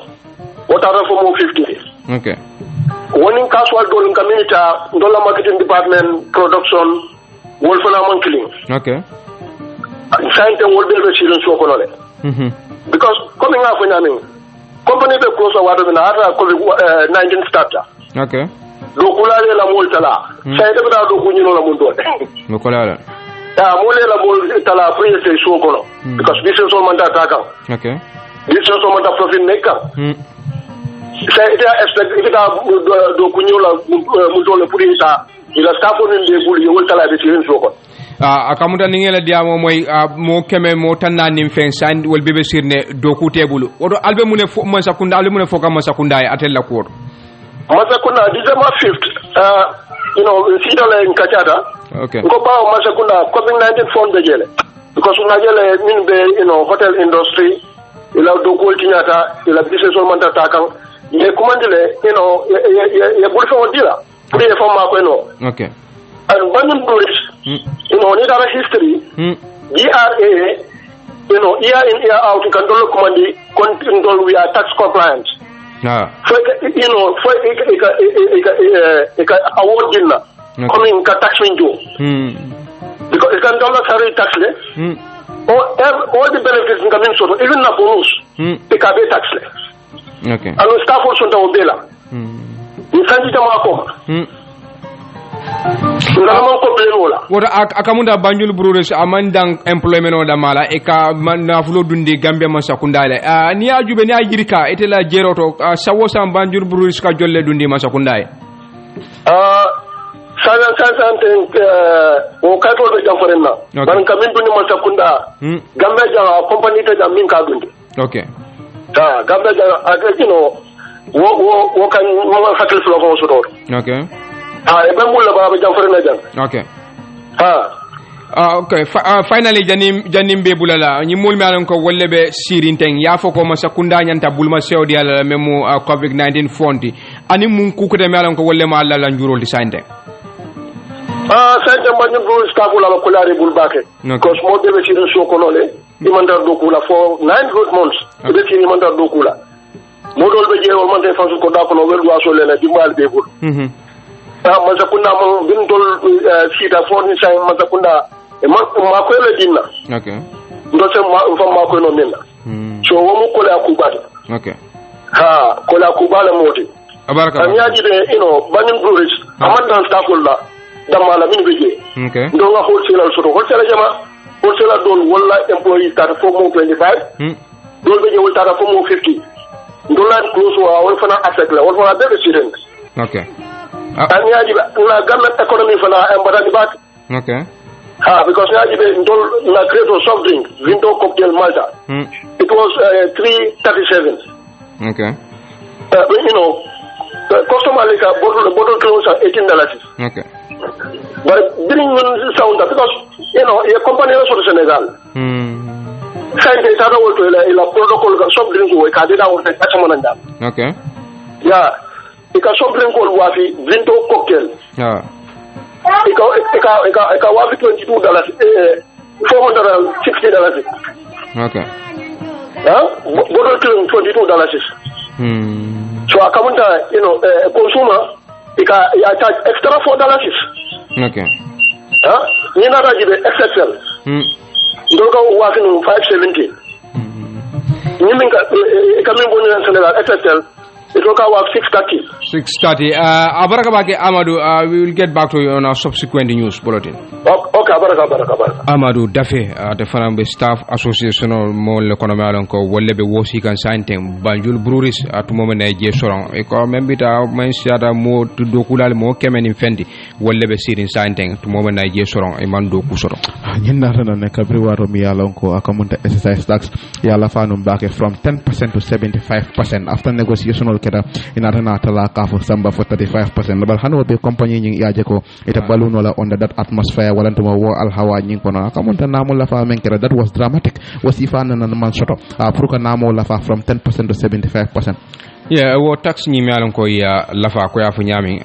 wotara fo mo 50 okay warning casual dolin community dollar marketing department production wol fana man killing okay sante wol be sirin so kono le because coming out when I mean company be close water na ata covid 19 starter okay do kulale la mol tala sante be da do kunyino la mun do no kolala mole la mol tala free se so kono because this is all man ta ka okay this is all man ta profit neka sai ita expect ita do kunyo la mun do le pour ita ila staff on le bul yo tala be sirin so kono akamuta ningela diamo moy mo keme mo tanna nim fen sand wol bebe sirne do ku tebulu odo albe mune fo man sakunda albe mune foka man sakunda ay atel la ko masakunda December 5th you know sida la nkachata okay ko ba masakunda covid-19 fond be jele because una jele min be you know hotel industry ila do ko tinyata ila business on man ta kan ye kumandile you know ye bul fo dira pour ye fo ma ko no okay and Banyan Tourist, you know, need our history, GRA, you know, year in, year out, you can do control, we are tax compliant. So, you know, for award dinner, coming tax window. Because you can dollar salary tax, all the benefits in coming sort of, even the bonus, they can be tax. Okay. And the staff also don't obey them. You send it to Marco. Wota akamunda Banjul Brewers amandang employment o da mala e ka na fulo dundi Gambia man sakundale ni ajube ni ajirika etela jeroto sawo sam Banjul Brewers ka jolle dundi man sakundale sanante o ka to do jamfarenna ban ka min dundi man sakunda Gambia ja company ta jam min ka dundi okay Gambia ja you know wo kan mo fatel flo ko so do okay okay okay finally janim be bulala ni mulmi alon ko wollebe sirinteng ya foko ma sakunda nyanta bulma sewdi ala memu covid-19 fonti ani mun kukude me alon ko wolle ma alla la njurol di sande sante mbani bru stafula la kulari bulbake because mo debe sirin so kolole imandar do kula for 9 good months be sirin imandar do kula mo dolbe je wol man te fasu ko da ko no weldu aso lele dimbal be bul masakunda mo bintol sita forni sai masakunda ma ko le dinna okay ndo se ma ko no minna so wo mu ko la kubata okay ko la kubala moti abaraka am yaji be banin brewers amanda stakulla damala min beje okay ndo nga wholesale so wholesale jama wholesale don wala employee ta fo mo 25 don beje wol ta fo mo 50 ndo la close wa wol fana affect la wol fana be student okay and yaji na government economy fana embadani bat okay because yaji be ndol na create soft drink window cocktail malta it was 337 okay you know the customer like a bottle close at $18 okay but bring sound because you know a company also Senegal sai de tara woto ila protocol soft drink we ka dida woto kachamananda okay yeah ika soft drink ko wafi window cocktail ika wafi $22 $460 okay bottle $22 so akamunta you know consumer ya charge extra $4 okay ni na rajibe XXL ndoka wafi no 570 ni minga kamin bonu Senegal XXL it will go 6:30. Abaraka bake Amadou, we will get back to you on our subsequent news bulletin. Okay, baraka. Amadou Dafe, the Fanambe Staff Association mo l'economy alon ko wolle be wosi kan santem Banjul Breweries at moment ay je soron e ko membita man siada mo do kulal mo kemen fendi wolle be sirin santem to moment ay je soron e man do ku soron. Nyinna tan ne kabri waro mi alon ko akamunta exercise tax yalla fanum bake from 10% to 75% after negotiation keda inata na tala kafo samba for 35% bal hano be company nying yaje ko ita balloon wala under that atmosphere wala to wo al hawa nying kono akamunta namo la fa men keda that was dramatic wasifa na man shoto pour ka namo la fa from 10% to 75% wo tax ni mi alon ko ya lafa ko ya fu nyami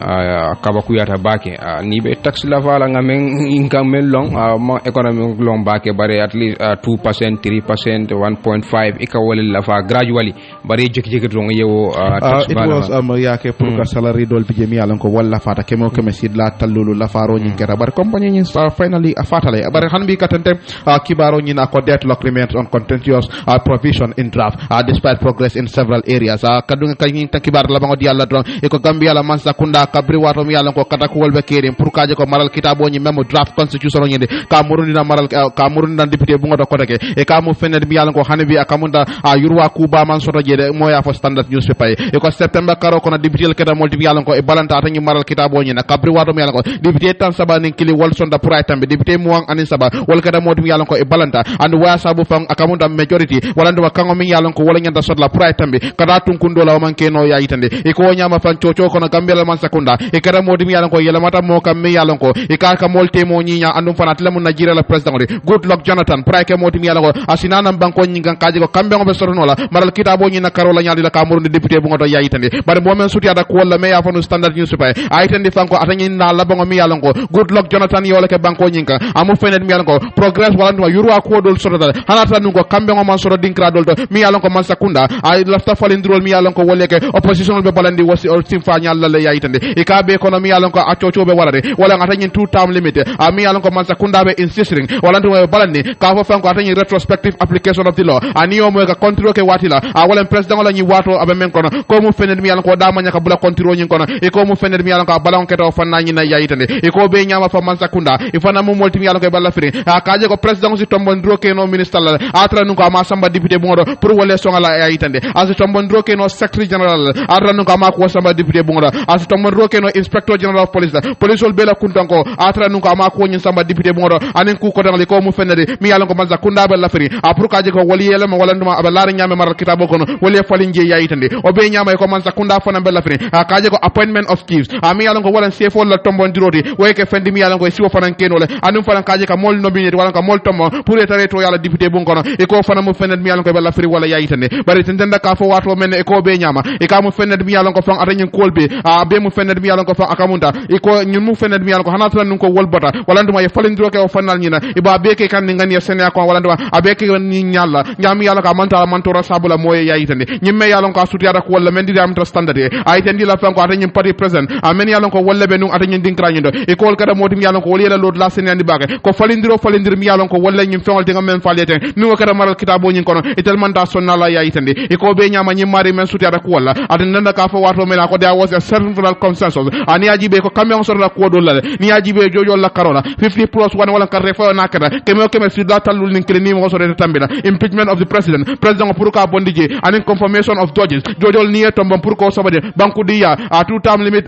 kaba ku yata bake ni be tax lafa la ngamen income men long ma economic long bake bare at least 2% 3% 1.5 ika wala lafa gradually bare jeki don yewo tax it was yake pour ka salary dol bi mi alon ko wala fata kemo sid la talulu lafa ro nyi kera bare company nyi finally fatale bare han bi katante kibaro nyi na ko deadlock remains on contentious provision in draft despite progress in several areas kadunga kany takibar la bango dialla don e ko Gambia la mansa kunda kabri wato mi yalla ko kata ko wolbe kere pour kaje ko maral kitabo nyi memo draft constitution nyi ka murundi na maral ka murundi na député bu ngodo ko teke e ka mu fened mi yalla ko hanabi akamunda yurwa kuba man soto jede moya fo standard newspaper e ko september karo ko na député le kada molti mi yalla ko e balanta tan nyi maral kitabo nyi na kabri wato mi yalla ko député tan saba ni kili wol sonda pour ay tambe député mu wang anin saba wol kada molti mi yalla ko e balanta and waya sabu fang akamunda majority wala ndo kango mi yalla ko wala nyanda sotla pour ay tambe kada tunkundo la man keno ya itande e ko nyama fan coco kono Gambia la man sakunda e kada modi mi yalla ko yela mata mo kam mi yalla ko e ka molte mo nyinya andum fanat lamu Nigeria la president de good luck Jonathan prake modi mi yalla ko asinana banko nyinga kaje ko kambe ngo be sorono la maral kitabo nyina karola nyaadi la ka murunde député bu ngoto ya itande bare bo men suti ada ko wala me ya fanu standard news pay ay itande fanko atanyi na la bango mi yalla ko good luck Jonathan yola ke banko nyinga amu fenet mi yalla ko progress wala nduma yurwa ko dol sorotal hanata nungo kambe ngo man soro dinkra dol to mi yalla ko man sakunda ay lafta falindrol mi yalla ko wolle ke opposition be balandi wasi o simfa nyalla le yayitande e ka be economy yalla ko accoco be warade wala ngata nyin 2 term limit mi yalla ko man sakunda be insisting wala nduma balandi ka fo fanko atani retrospective application of the law ani o mo ka control ke watila wala president la nyi wato abe men kono ko mu fenet mi yalla ko da manya ka bula control nyin kono e ko mu fenet mi yalla ko balon ke to fanna nyi na yayitande e ko be nyama fa man sakunda e fana mu molti mi yalla ko balla firi ka je ko president si tombon droke no minister la atra nu ko ma samba député bu ngodo pour wala songa la yayitande asi tombon droke no secretary general atra nu ko ma ko samba député bu ngodo asi tombon droke no inspector general of police police ol bela kuntanko atra nu ko ma ko nyin samba député bu ngodo anen ku ko dangali ko mu fenede mi yalla ko man sakunda balla firi pour ka je ko wali yele ma wala nduma aba laare nyame maral kitabo kono wali fali nje yayitande o be nyama ko man sakunda fana balla firi ka je ko appointment of chiefs mi yalla ko wala sefo la tombon diroti way ke fendi mi yalla ko siwo fana kenole anum fana ka je ka mol nominate wala ka mol tomo pour etare to yalla député bu ngono e ko fana mu fened mi yalla ko balla firi wala yayitande bari tendenda ka fo wato men e ko be nyama e ka mu fened mi yalla ko fang ata nyin kolbe be mu fened mi yalla ko fang akamunda e ko nyum mu fened mi yalla ko hanata nun ko wolbota wala nduma ye falindro ke o fanal nyina e ba be ke kan ngani sene ko wala nduma abeke ni nyalla nyami yalla ka manta mantora sabula moye yayitande nyimme yalla ko asuti ada ko wala men di am to standard e ay tendi la fang ko ata nyin party president amen yalla ko wala be nun ata nyin dinkra nyindo e ko kada motim yalla ko wala lot la sene andi bake ko falindro mi yalla ko wala nyim fengol dinga men falete nu kada maral kitabo nyin kono e telman da sonna la yayitande e ko be nyama nyim mari men suti ada ko wala ata nanda ka fa wato mena ko there was a certain consensus ani ajibe ko kambe on sorla ko do la ni ajibe jojo la karola 50 plus 1 wala kar refa nakada keme si da talul nin kreni mo so de tambina impeachment of the president pour ka bondije and confirmation of judges jojo ni tombon pour ko sabade banku diya a 2 term limit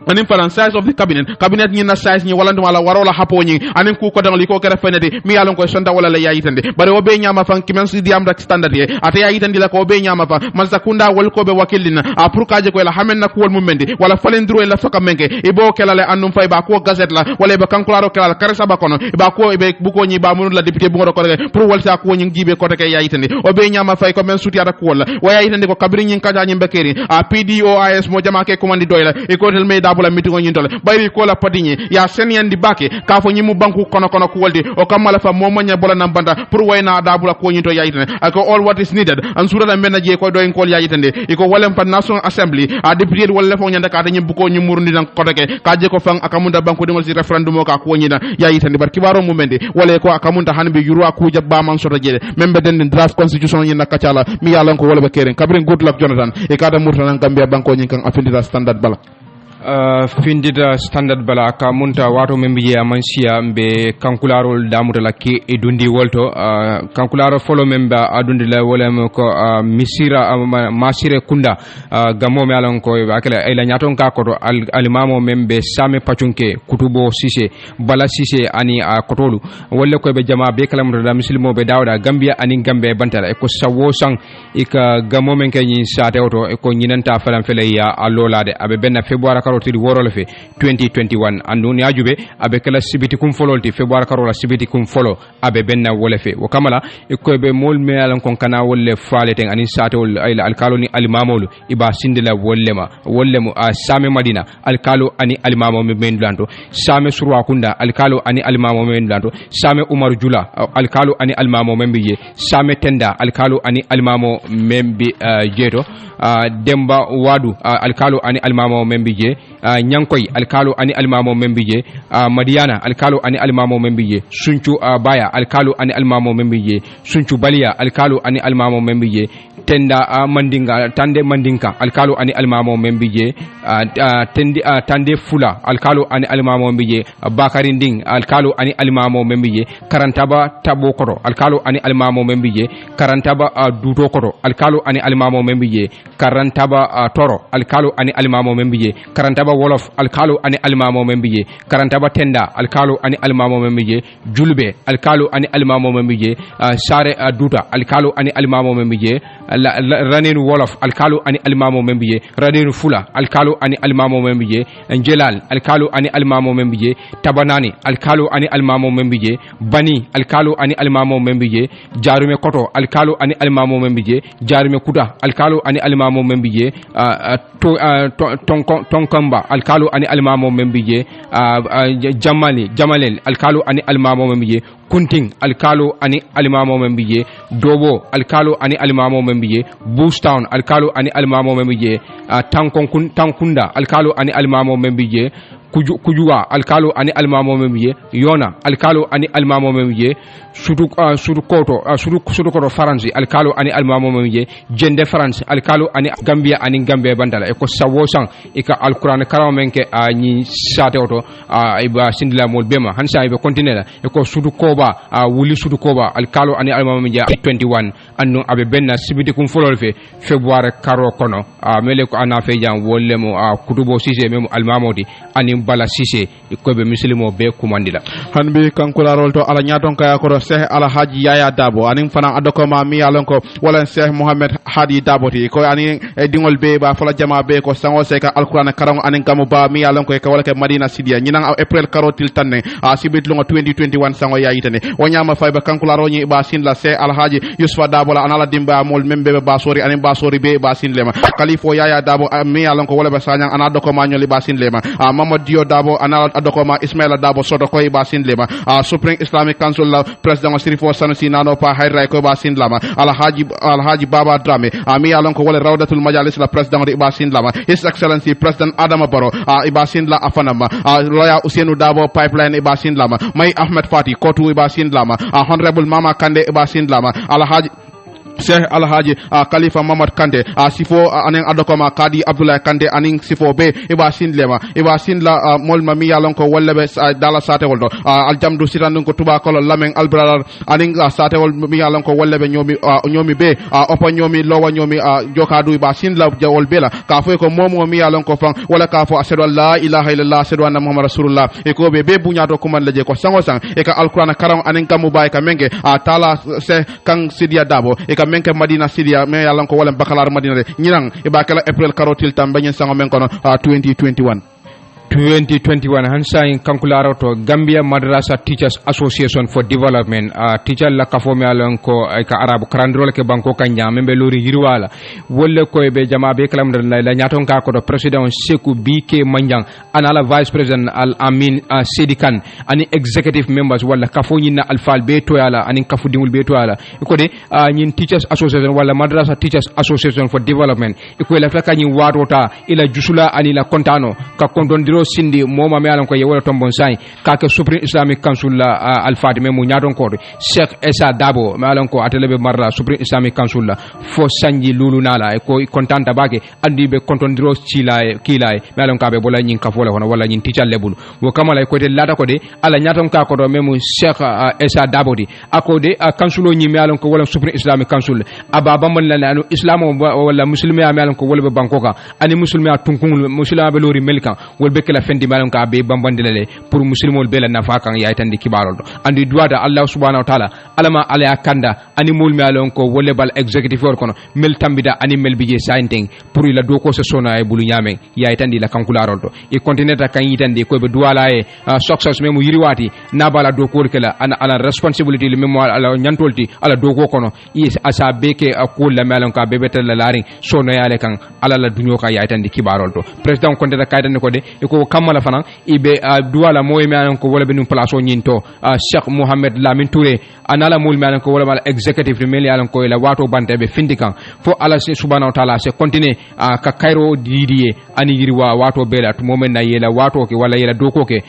anin faran size of the cabinet ni na size ni wala nduma la warola hapo ni anin ku ko dangali ko kere fenede mi yalon ko sonda wala la yayitande bare o be nyama fan kimen si diam dak standard ye ata yayitande la ko be nyama fa man sakunda wal ko be wakilina a pour kaje ko la hamen nak wol mumende wala falendro la faka menke e bo kelale annum fay ba ko gazette la wala be kankularo kelal karesa ba kono ba ko be bu ko ni ba munul la député bu ko pour wal sa ko nyi jibe ko take yayitande o be nyama fay ko men suti ata ko wala wa yayitande ko kabri nyi kaja nyi bekeri a PDOIS mo jama ke commandi doyla e ko tel me dabula mitingo nyintole bayri ko la padinye ya sen yandi bake ka fo nyimu banku kono ko woldi o kamala fa mo manya bola nambanda pour wayna dabula ko nyito yayitane ako all what is needed an sura da menna je ko do en ko yayitande iko walem pa national assembly a député wala fo nyanda ka nyim buko nyim murundi dan ko deke ka je ko fang akamunda banku dingol ci referendum ka ko nyina yayitande bar kibaro mu mende wala ko akamunda hanbe yurwa ku jabba man sota jede membe den draft constitution nyina kacala mi yalan ko wala be keren kabrin good luck Jonathan e kada murtanan gambia banko nyin kan afindira standard bala findida standard bala ka munta wato membiye amansia mbe kankularol damuta lakki e dundi wolto kankularo folo memba adundi la wolem ko misira masire kunda gamo me alon ko akela ay la nyaton ka ko alimamo membe same pachunke kutubo sise bala sise ani kotolu wolle ko be jama be kala muta muslimo be dawda gambia ani gambe bantala e ko sawo sang e ka gamo men kay ni sate auto e ko nyinanta falam fele ya alolade abe benna february karo ti worole fe 2021 andu ni ajube abe kala sibiti kum fololti february karo la sibiti kum folo abe benna wole fe wo kamala ko be mol me alan kon kana wolle faleten ani satol ay alkalo ni alimamolu iba sindila wollemu same madina alkalo ani alimamo men lanto same surwa kunda alkalo ani alimamo men lanto same umar jula alkalo ani alimamo men biye same tenda alkalo ani alimamo men bi jeto demba wadu alkalo ani alimamo men biye nyankoy alkalo ani alimamo men biye madiana alkalo ani alimamo men biye sunchu baya alkalo ani alimamo men biye sunchu balia alkalo ani alimamo men biye tenda mandinga tande mandinka alkalo ani alimamo men biye tande fula alkalo ani alimamo men biye bakarinding alkalo ani alimamo men biye karantaba tabo koro alkalo ani alimamo men biye karantaba duto koro alkalo ani alimamo men biye karantaba toro alkalo ani alimamo men biye karantaba wolof alkalo ani alimamo men biye karantaba tenda alkalo ani alimamo men biye julbe alkalo ani alimamo men biye sare duta alkalo ani alimamo men biye ranenu wolof alkalo ani alimamo men biye ranenu fula alkalo ani alimamo men biye njelal alkalo ani alimamo men biye tabanani alkalo ani alimamo men biye bani alkalo ani alimamo men biye jarume koto alkalo ani alimamo men biye jarume kuta alkalo ani alimamo men biye tonkamba alkalo ani alimamo men biye jamalel alkalo ani alimamo men biye kunting alkalo ani alimamo men biye dobo alkalo ani alimamo men biye Boostown alkalo ani alimamo men biye tankunda alkalo ani alimamo men biye kujuwa alkalo ani alimamo men biye yona alkalo ani alimamo men biye sudukoto faransi alkalo ani alimamo men biye jende france alkalo ani gambia ani gambia bandala e ko sawosan e ka alquran karaw menke ni sate oto iba sindila mol bema hansa ibe continue e ko sudukoba wuli sudukoba alkalo ani alimamo men biye 21 annu abe benna sibiti kum folol fe february karo kono mele ko ana fe jam wollemo kutubo sise memo almamodi ani bala sise ko be muslimo be kumandila hanbi kankula rolto ala nyaton kaya ko Sheikh Alhaji Yaya Dabo anin fana adoko ma mi alonko wala Sheikh Mohammed Hadi Daboti ko anin dingol be ba fala jama be ko sango seka alquran karam anin kamu ba mi alonko e wala ke Madina Sidia nyina April karotil tanne sibit lungo 2021 sango ya yitane wonyama fayba kankula roni ba sin la Sheikh Alhaji Yusufa Dabo la anala dimba mol membe ba sori anin ba sori be ba sin lema Khalifo Yaya Dabo mi alonko wala ba sanyang ana adoko ma nyoli ba sin lema Mamadou Dio Dabo anala adoko ma Ismaila Dabo soto ko ba sin lema Supreme Islamic Council la President Sirifo Sanusi nano pa hayra ko ba sin lama Alhaji Baba Drame mi alon ko wala Rawdatul Majalis la President de ba sin lama His Excellency President Adama Barrow iba sin la afanama Lawyer Ousseynou Dabo Pipeline iba sin lama May Ahmed Fati Kotu iba sin lama Honorable Mama Kande iba sin lama Sheikh Alhaji Khalifa Mamad Kante sifo anen adokoma Kadi Abdullah Kante anin sifo be iba sin la molma mi yalon ko wollebe dala sate woldo aljamdu sitandun ko tuba kolo lamen albradar anin sate wol mi yalon ko wollebe nyomi be opa nyomi lowa nyomi jokadu iba sin la jawol bela ka fo ko momo mi yalon ko fan wala ka fo ashhadu an la ilaha illallah ashhadu anna muhammad rasulullah e ko be buñato ko man leje ko sango sang e ka alquran karam anin kamu bay ka menge tala se kan Sidia Dabo e ka menke Madina Sidia me yalla ko wala bakalar Madina de ñirang e ba kala April karotil tam bañen sango men kono 2021 hansa in kankularo to Gambia Madrasa Teachers Association for Development teacher la kafo me alon ko ka arabu karandrol ke banko kanya membe lori hirwala wolle ko be jama be kalam la nyaton ka ko do president Sekou BK Manjang anala vice president Al Amin Sedikan ani executive members wala kafo nyina alfal be to yala ani kafu dimul be to yala ko de nyin Teachers Association wala Madrasa Teachers Association for Development ko la faka nyi watota ila jusula ani la kontano ka kondondiro sindi moma me alan ko yewala tombon sai kake Supreme Islamic Council la al-Fatime mu nyaton ko Sheikh Essa Dabo me alan ko atelebe marla Supreme Islamic Council la fo sanji lulu nala e ko kontanta bake andi be kontondiro kilay me alan ka be bola nyin ka fola hono wala nyin teacher lebul wo kamala ko de lada ko de ala nyaton ka ko do memu Sheikh Essa Dabo di akode councilo nyi me alan ko wala Supreme Islamic Council ababa man la anu islam wala muslimi me alan ko wala be bankoka ani muslimi tunkun muslima be lori melkan wol be kala fendi malon ka be bambandilale pour muslimol be la nafa kan yaytandi kibarol do andi duwata Allah subhanahu wa ta'ala alama ala kanda ani mul malon ko wolle bal executive or kono mel tambida ani mel bije sainting pour la do ko se sona e bulu nyame yaytandi la kankularol do e continenta kan yitandi ko be duwala e success memu yiriwati na bala do ko kala ana responsibility le memo ala nyantolti ala do ko kono is asa beke akul la malon ka be betel la laring sono yale kan ala la dunyo ka yaytandi kibarol do president konte kaytande ko de ko kamala fanan ibe duwala moy mi anan ko wala be num place o nyinto Cheikh Mohamed Lamine Touré anala mul mi anan ko wala mal executive meli anan ko la wato bante be findikan fo ala subhanahu wa ta'ala se continue ka kairo didiye ani yirwa wato bela to momen na yela wato ke wala yela doko ke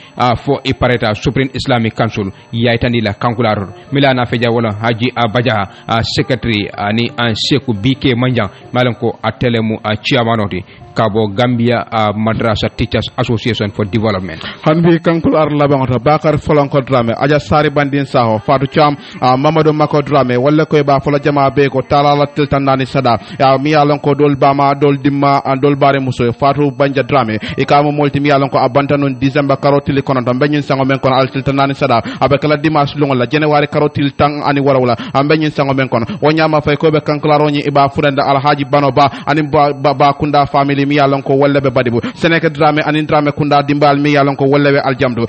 fo e pareta Supreme Islamic Council yaytandi la kankularo milana feja wala haji baja secretary ani an Sheikh BK Manjang malan ko atelemu chairmanoti kabo Gambia Madrasa Teachers Association for Development hanbi kankul ar labangota Bakar Folonko Drame aja sari bandin saho Fatou Cham Mamadou Mako Drame wala koy ba fola jama be ko talala tiltanani sada ya mi yalon ko dol bama dol dimma dol bare muso Fatou Banja Drame e kamo molti mi yalon ko abanta non December karotili kono to benyin sango men kono al tiltanani sada abekala dimanche lungo la January karotili tang ani warawla benyin sango men kono wonyama fay ko be kankularo ni iba furenda alhaji bano ba ani ba kunda family mi yalon ko wolle be badibu Seneke Drame anin Drame kunda dimbal mi yalon ko wolle be aljamdu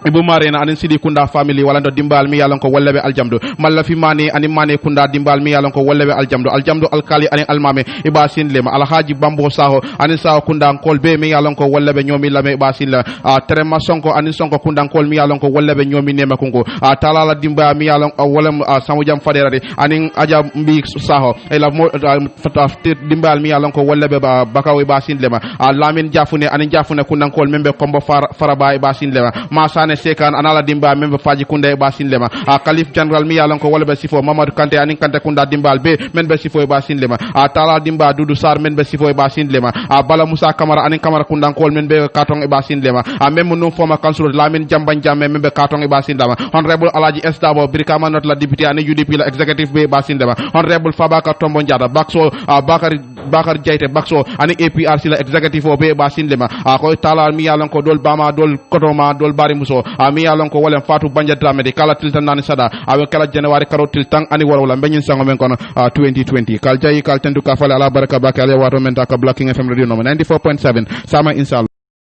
ibu marena anin sidi kunda family wala do dimbal mi yalon ko wolle be aljamdu malla fi mani ani mani kunda dimbal mi yalon ko wolle be aljamdu alkali ani almame iba sin lema alhaji bambo saho anin saho kunda kol be mi yalon ko wolle be nyomi lame iba sin la terema sonko anin sonko kunda kol mi yalon ko wolle be nyomi nema kungo talala dimba mi yalon wala samu jam faderade anin aja mbi saho ela dimbal mi yalon ko wolle be bakaw iba sin lema lamin jafune anin jafune kunda kol membe kombo faraba iba sin lema masane sekan anala dimba membe faji kunde basin lema khalif general mi yalon ko wala be sifo Mamadou Kanté anin Kanté kunda dimbal be men be sifo basin lema tala dimba Doudou Sar men be sifo basin lema bala Moussa Camara anin Camara kunda kol men be carton e basin lema même no former councilor Lamine Jamban Jamme men be carton e basin lema honorable Alaji Estabo Brikama not la député anin UDP la executive be basin lema honorable Fabaka Tombo Ndiada Bakso Bakar Jaite Bakso anin APRC la executive be basin lema ko tala mi yalon ko dol bama dol kotoma dol bari muso mi yalon ko wala Fatou Banja Drame de kala tiltan nani sada awe kala January karo tiltan ani wala benyin sango men kono 2020 kal jayi kal tendu ka fala ala baraka bakale wato men ta ka Black King FM radio no 94.7 sama inshallah